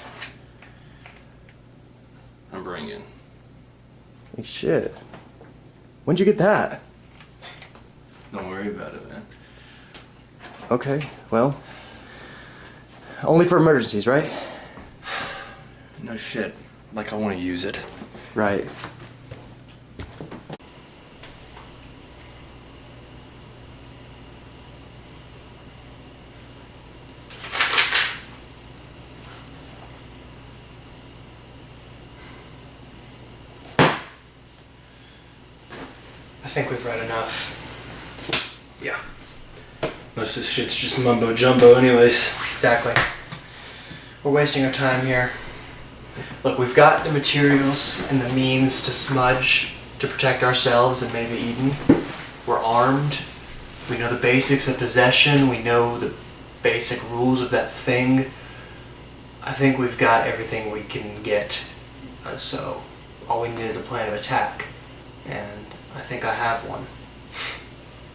I'm bringing. Hey, shit. When'd you get that? Don't worry about it, man. Okay, well, only for emergencies, right? No shit. Like I want to use it. Right. I think we've read enough. Yeah. Most of this shit's just mumbo jumbo anyways. Exactly. We're wasting our time here. Look, we've got the materials and the means to smudge, to protect ourselves and maybe Eden. We're armed. We know the basics of possession. We know the basic rules of that thing. I think we've got everything we can get. So all we need is a plan of attack. And I think I have one.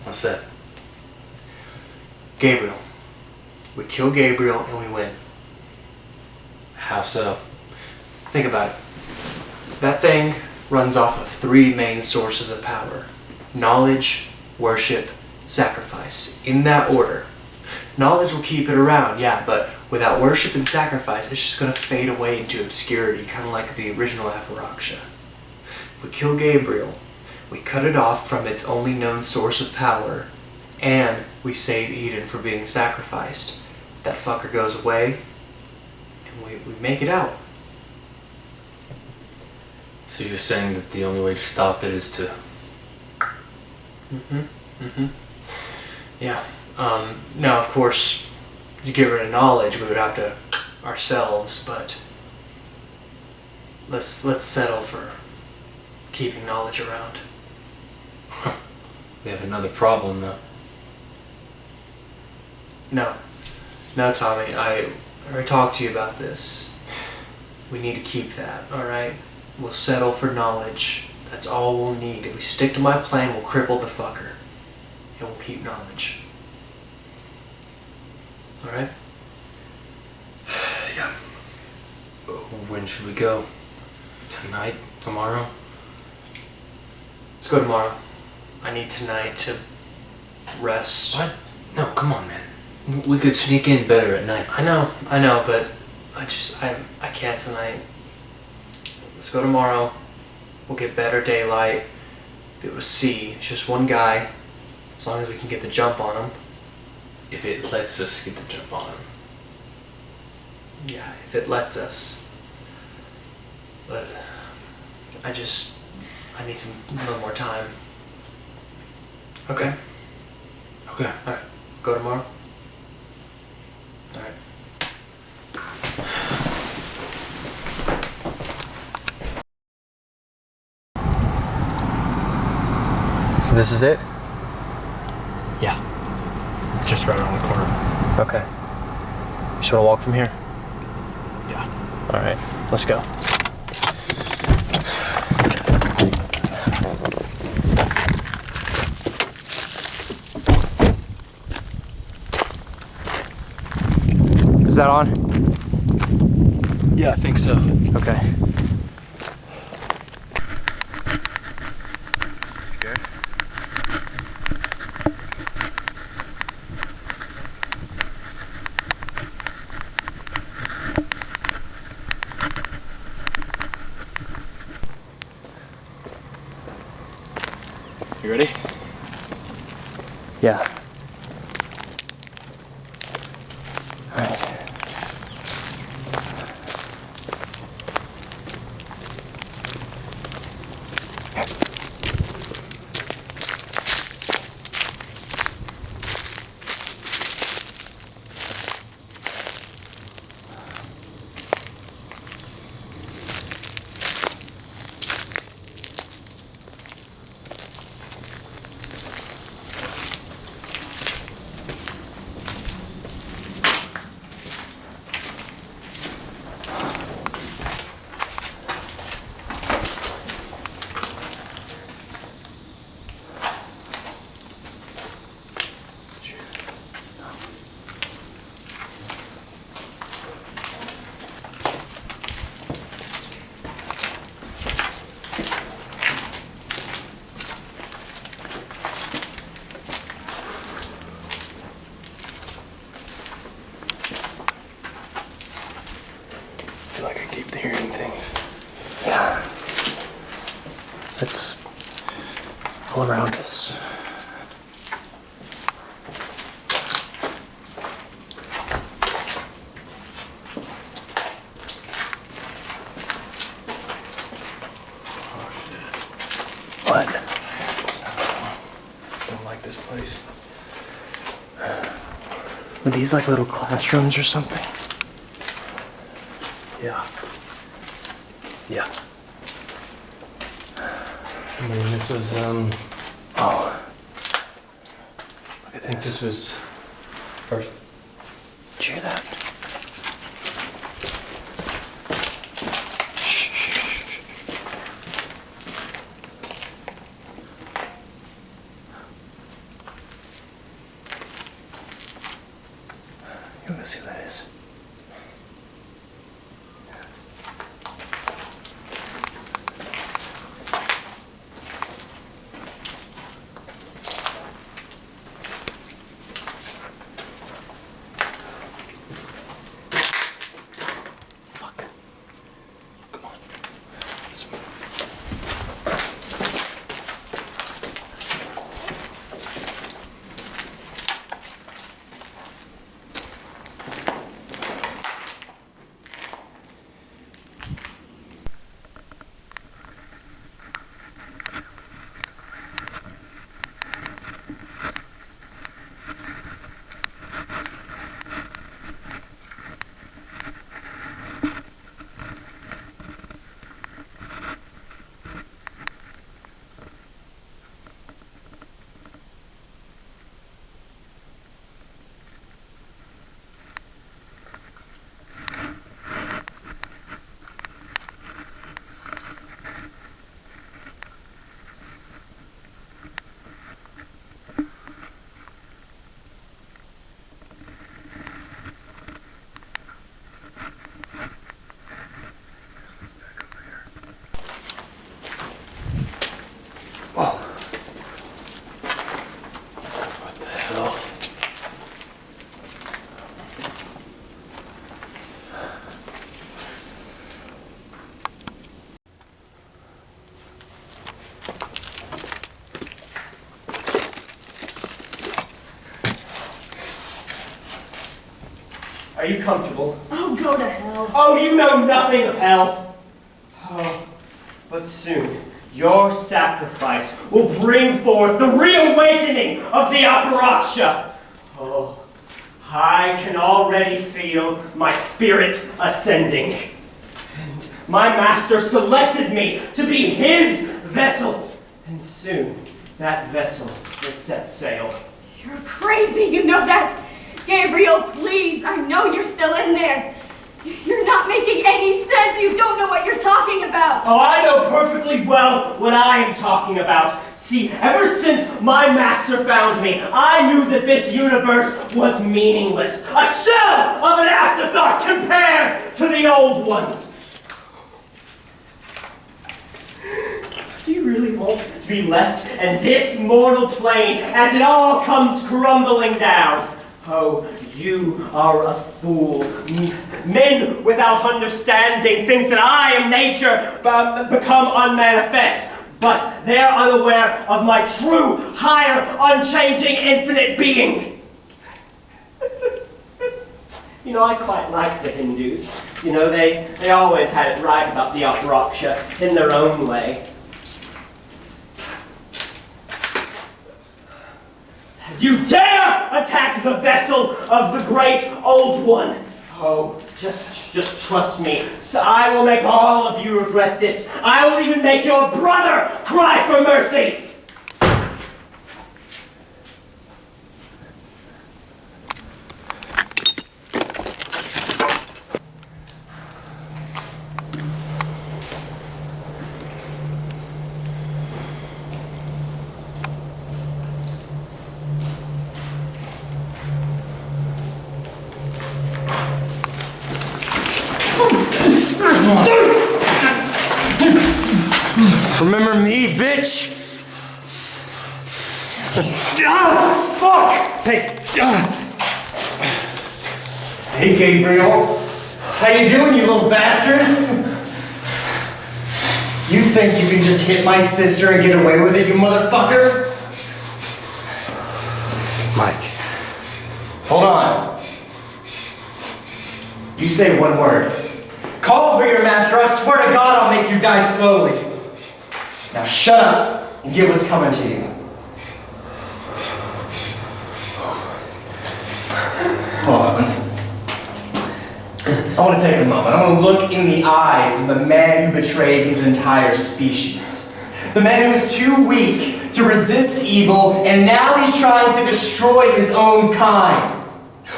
What's that? Gabriel. We kill Gabriel and we win. How so? Think about it. That thing runs off of 3 main sources of power. Knowledge, worship, sacrifice. In that order. Knowledge will keep it around, yeah, but without worship and sacrifice, it's just gonna fade away into obscurity, kind of like the original Aparoksha. If we kill Gabriel, we cut it off from its only known source of power, and we save Eden from being sacrificed. That fucker goes away, and we make it out. So you're saying that the only way to stop it is to... Yeah. Now, of course, to get rid of knowledge, we would have to ourselves, but let's settle for keeping knowledge around. We have another problem, though. No, Tommy, I already talked to you about this. We need to keep that, alright? We'll settle for knowledge. That's all we'll need. If we stick to my plan, we'll cripple the fucker. And we'll keep knowledge. Alright? Yeah. When should we go? Tonight? Tomorrow? Let's go tomorrow. I need tonight to rest. What? No, come on, man. We could sneak in better at night. I know, but I can't tonight. Let's go tomorrow. We'll get better daylight. Be able to see. It's just one guy. As long as we can get the jump on him. If it lets us get the jump on him. Yeah, if it lets us. But I need a little more time. Okay? Okay. Alright. Go tomorrow? Alright. So this is it? Yeah. Just right around the corner. Okay. You just wanna walk from here? Yeah. Alright, let's go. Is that on? Yeah, I think so. Okay. Scared? You ready? Yeah. Alright. I feel like I keep hearing things. Yeah. It's all around us. What? Don't like this place. Were these like little classrooms or something? Yeah. Yeah. I mean, this was, Oh. Look at I think this. this was first. Did you hear that? Shh, shh, shh, shh. You wanna see what that is? Are you comfortable? Oh, go to hell. Oh, you know nothing of hell. Oh, but soon, your sacrifice will bring forth the reawakening of the Aparoksha. Oh, I can already feel my spirit ascending. And my master selected me to be his vessel. And soon, that vessel will set sail. You're crazy, you know that? Gabriel, please, I know you're still in there. You're not making any sense. You don't know what you're talking about. Oh, I know perfectly well what I am talking about. See, ever since my master found me, I knew that this universe was meaningless. A shell of an afterthought compared to the old ones. Do you really want to be left in this mortal plane as it all comes crumbling down? Oh, you are a fool. Men without understanding think that I am nature become unmanifest, but they're unaware of my true, higher, unchanging, infinite being. You know, I quite like the Hindus. You know, they always had it right about the Aparoksha in their own way. You dare attack the vessel of the great old one! Oh, just trust me. So I will make all of you regret this. I will even make your brother cry for mercy! Remember me, bitch? Fuck! Hey, Gabriel. How you doing, you little bastard? You think you can just hit my sister and get away with it, you motherfucker? Mike. Hold on. You say one word. Call over your master. I swear to God I'll make you die slowly. Now shut up and get what's coming to you. Hold on. I want to take a moment. I want to look in the eyes of the man who betrayed his entire species. The man who was too weak to resist evil, and now he's trying to destroy his own kind.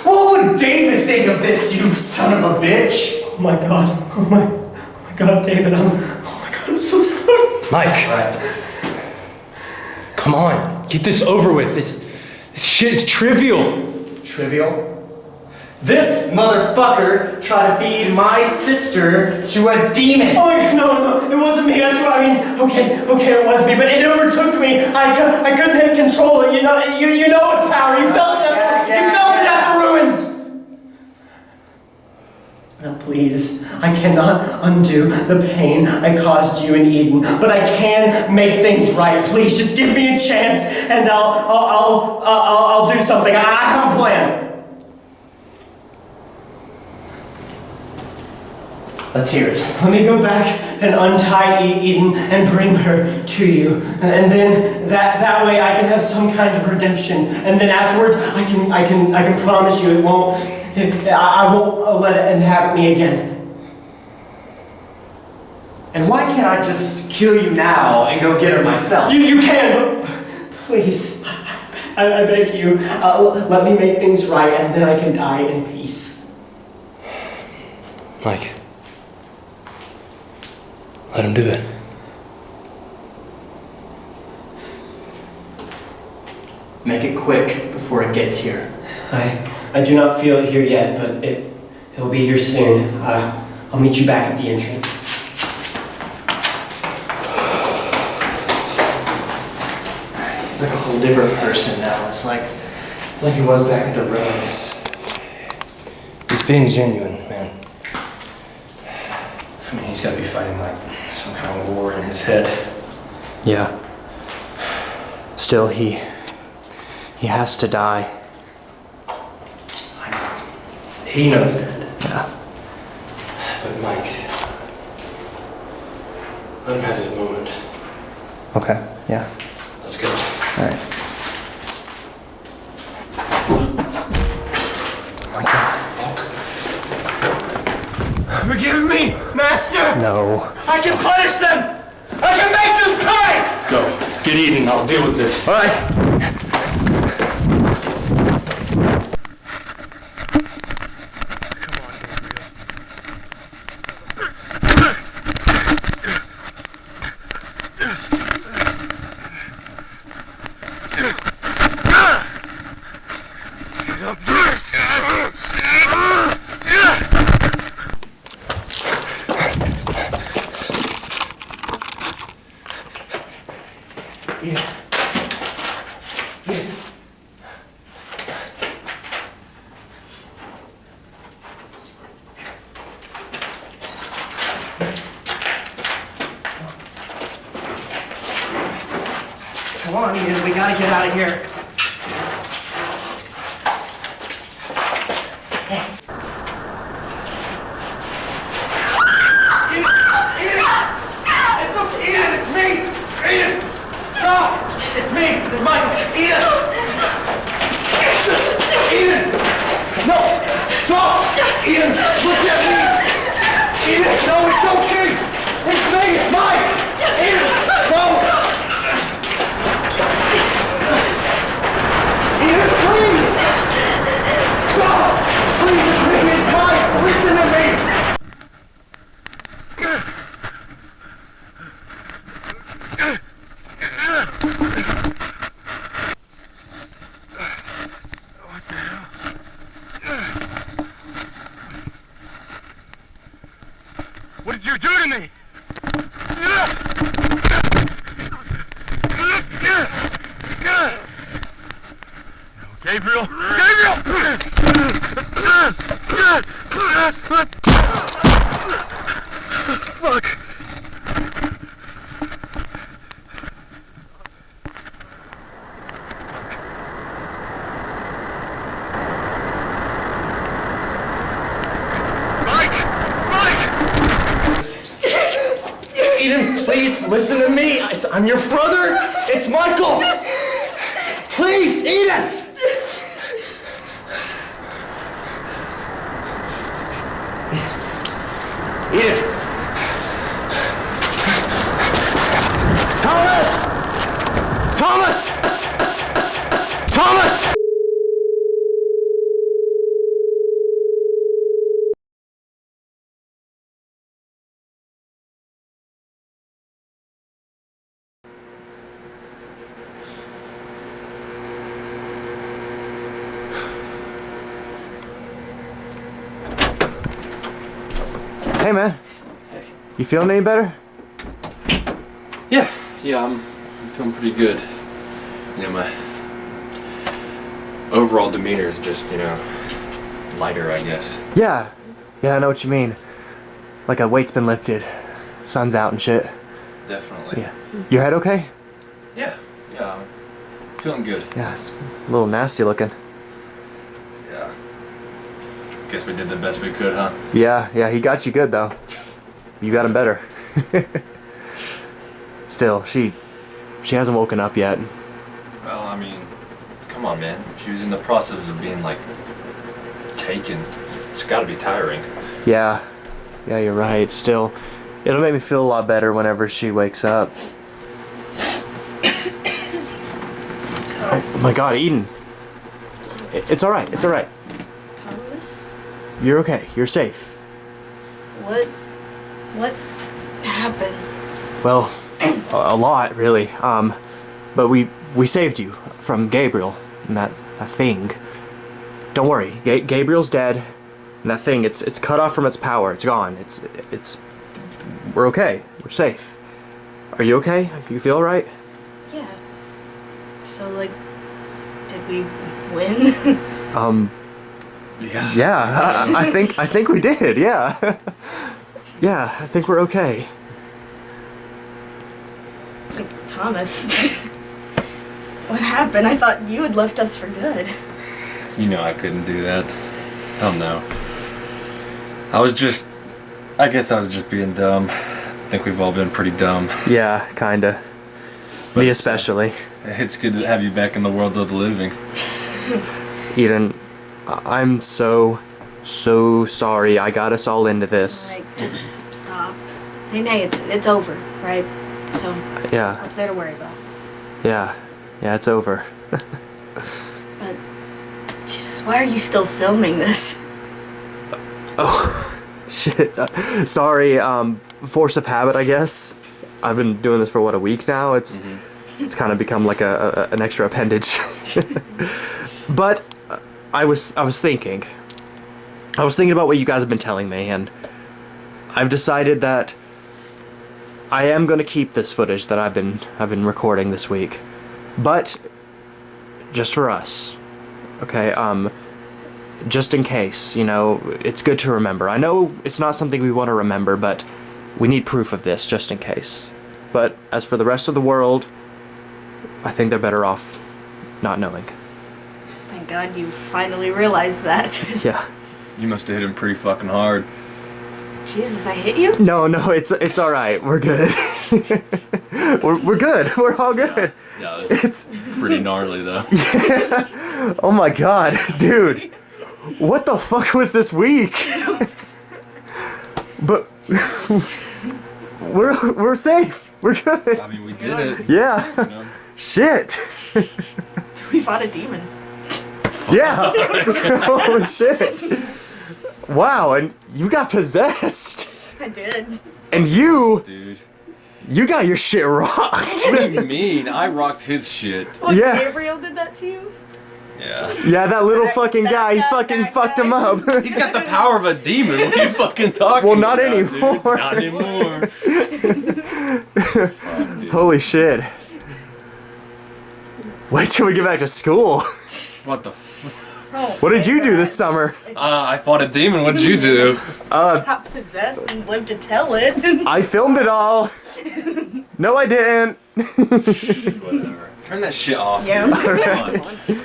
What would David think of this, you son of a bitch? Oh my God. Oh my God, David, I'm so sorry. Mike. Right. Come on. Get this over with. This shit is trivial. Trivial? This motherfucker tried to feed my sister to a demon. Oh no, it wasn't me. That's what I mean. Okay, it was me, but it overtook me. I couldn't control it. You know its power. You felt it. You felt it at the ruins. Now please, I cannot undo the pain I caused you in Eden, but I can make things right. Please, just give me a chance, and I'll do something. I have a plan. Let's hear it. Let me go back and untie Eden and bring her to you, and then that way I can have some kind of redemption. And then afterwards, I can promise you I won't let it inhabit me again. And why can't I just kill you now and go get her myself? You can, but please, I beg you, let me make things right, and then I can die in peace. Mike. Let him do it. Make it quick before it gets here. I do not feel it here yet, but it'll be here soon. I'll meet you back at the entrance. He's like a whole different person now. It's like he was back at the ruins. He's being genuine, man. I mean, he's got to be fighting like some kind of war in his head. Yeah. Still, he has to die. He knows that. Yeah. But Mike, let him have his moment. Okay. Yeah. Let's go. All right. Forgive me, Master! No. I can punish them! I can make them pay! Go. Get eaten. I'll deal with this. All right. Come on, Eden, we gotta get out of here. It's okay, Eden, it's me! Eden! Stop! It's me! It's Michael! Eden! Eden! No! Stop! Eden, look at me! Eden, no, it's okay! It's me! It's Mike! Eden! No! Eden, please! Stop! Please, it's me! It's Mike! Listen to me! What did you do to me? Gabriel! Gabriel! Fuck! Eden, please listen to me. I'm your brother. It's Michael. Please, Eden. Eden. Thomas. Thomas. Thomas. Hey, man. You feeling any better? Yeah, I'm feeling pretty good. You know, my overall demeanor is just, lighter, I guess. Yeah. Yeah, I know what you mean. Like a weight's been lifted. Sun's out and shit. Definitely. Yeah. Your head okay? Yeah, I'm feeling good. Yeah, it's a little nasty looking. Yeah. Guess we did the best we could, huh? Yeah, he got you good though. You got him better. Still, she hasn't woken up yet. Well, I mean, come on, man. She was in the process of being, taken. It's gotta be tiring. Yeah, you're right. Still, it'll make me feel a lot better whenever she wakes up. Oh my God, Eden. It's all right. Thomas? You're okay. You're safe. What happened? Well, a lot, really. But we saved you from Gabriel and that thing. Don't worry, Gabriel's dead, and that thing, it's cut off from its power. It's gone. We're okay. We're safe. Are you okay? You feel alright? Yeah. So, did we win? Yeah. I think we did. Yeah. Yeah, I think we're okay. Thomas, what happened? I thought you had left us for good. You know I couldn't do that. Hell no. I guess I was just being dumb. I think we've all been pretty dumb. Yeah, kinda. Me especially. It's good to have you back in the world of the living. Eden, I'm so sorry I got us all into this. Like, just stop. Hey, it's over, right? So, Yeah. what's there to worry about? Yeah, it's over. But, Jesus, why are you still filming this? Oh, shit. Sorry, force of habit, I guess. I've been doing this for, what, a week now? It's kind of become like an extra appendage. But I was thinking about what you guys have been telling me, and I've decided that I am going to keep this footage that I've been recording this week, but just for us, okay? Just in case, it's good to remember. I know it's not something we want to remember, but we need proof of this just in case. But as for the rest of the world, I think they're better off not knowing. Thank God you finally realized that. Yeah. You must have hit him pretty fucking hard. Jesus, I hit you? No, it's all right. We're good. we're good. We're all good. Yeah, it's pretty gnarly though. Yeah. Oh my God, dude. What the fuck was this week? But we're safe. We're good. I mean, we did it. Yeah. Shit. We fought a demon. Yeah. Holy shit. Wow, and you got possessed. I did. And Dude. You got your shit rocked. What do you mean? I rocked his shit. What, Yeah. Gabriel did that to you? Yeah. Yeah, that little fucking guy, he fucking fucked him up. He's got the power of a demon. What are you fucking talking Well, not about, anymore. Dude? Not anymore. Fuck, dude. Holy shit. Wait till we get back to school. What the What did you do this summer? I fought a demon. What'd you do? Got possessed and lived to tell it. I filmed it all. No, I didn't. Whatever. Turn that shit off. Yeah. Dude. Come on.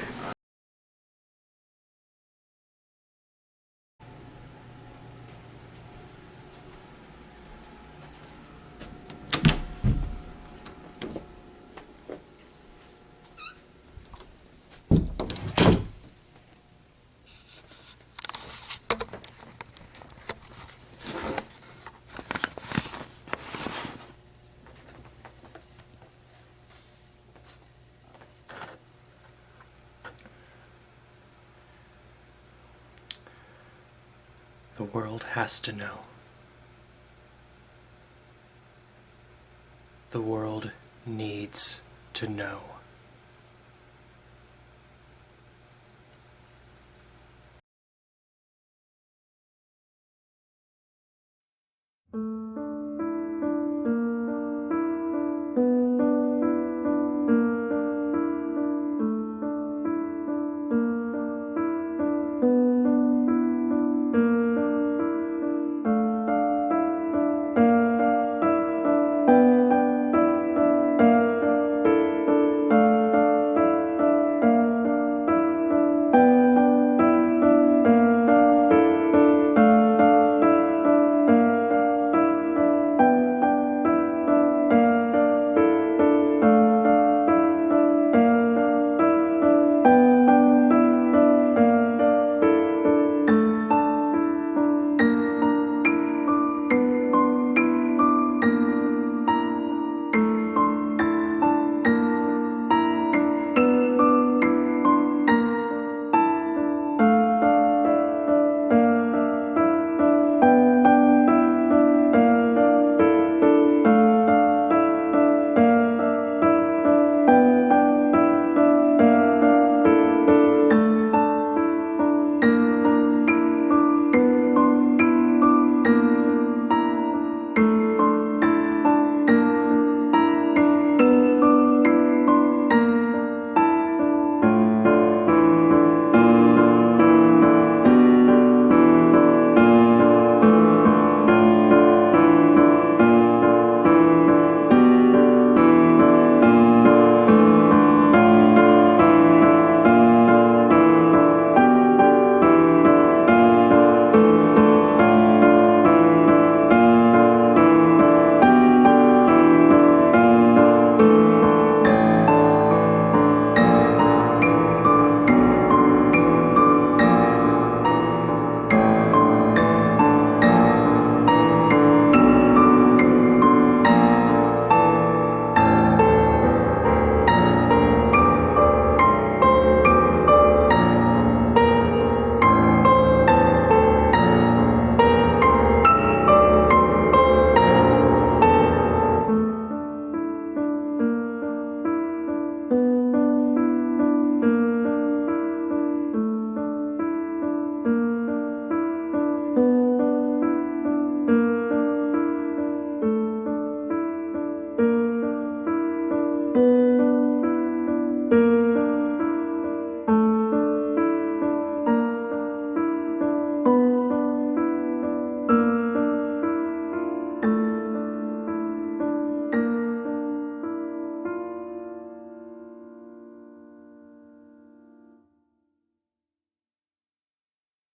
The world has to know. The world needs to know.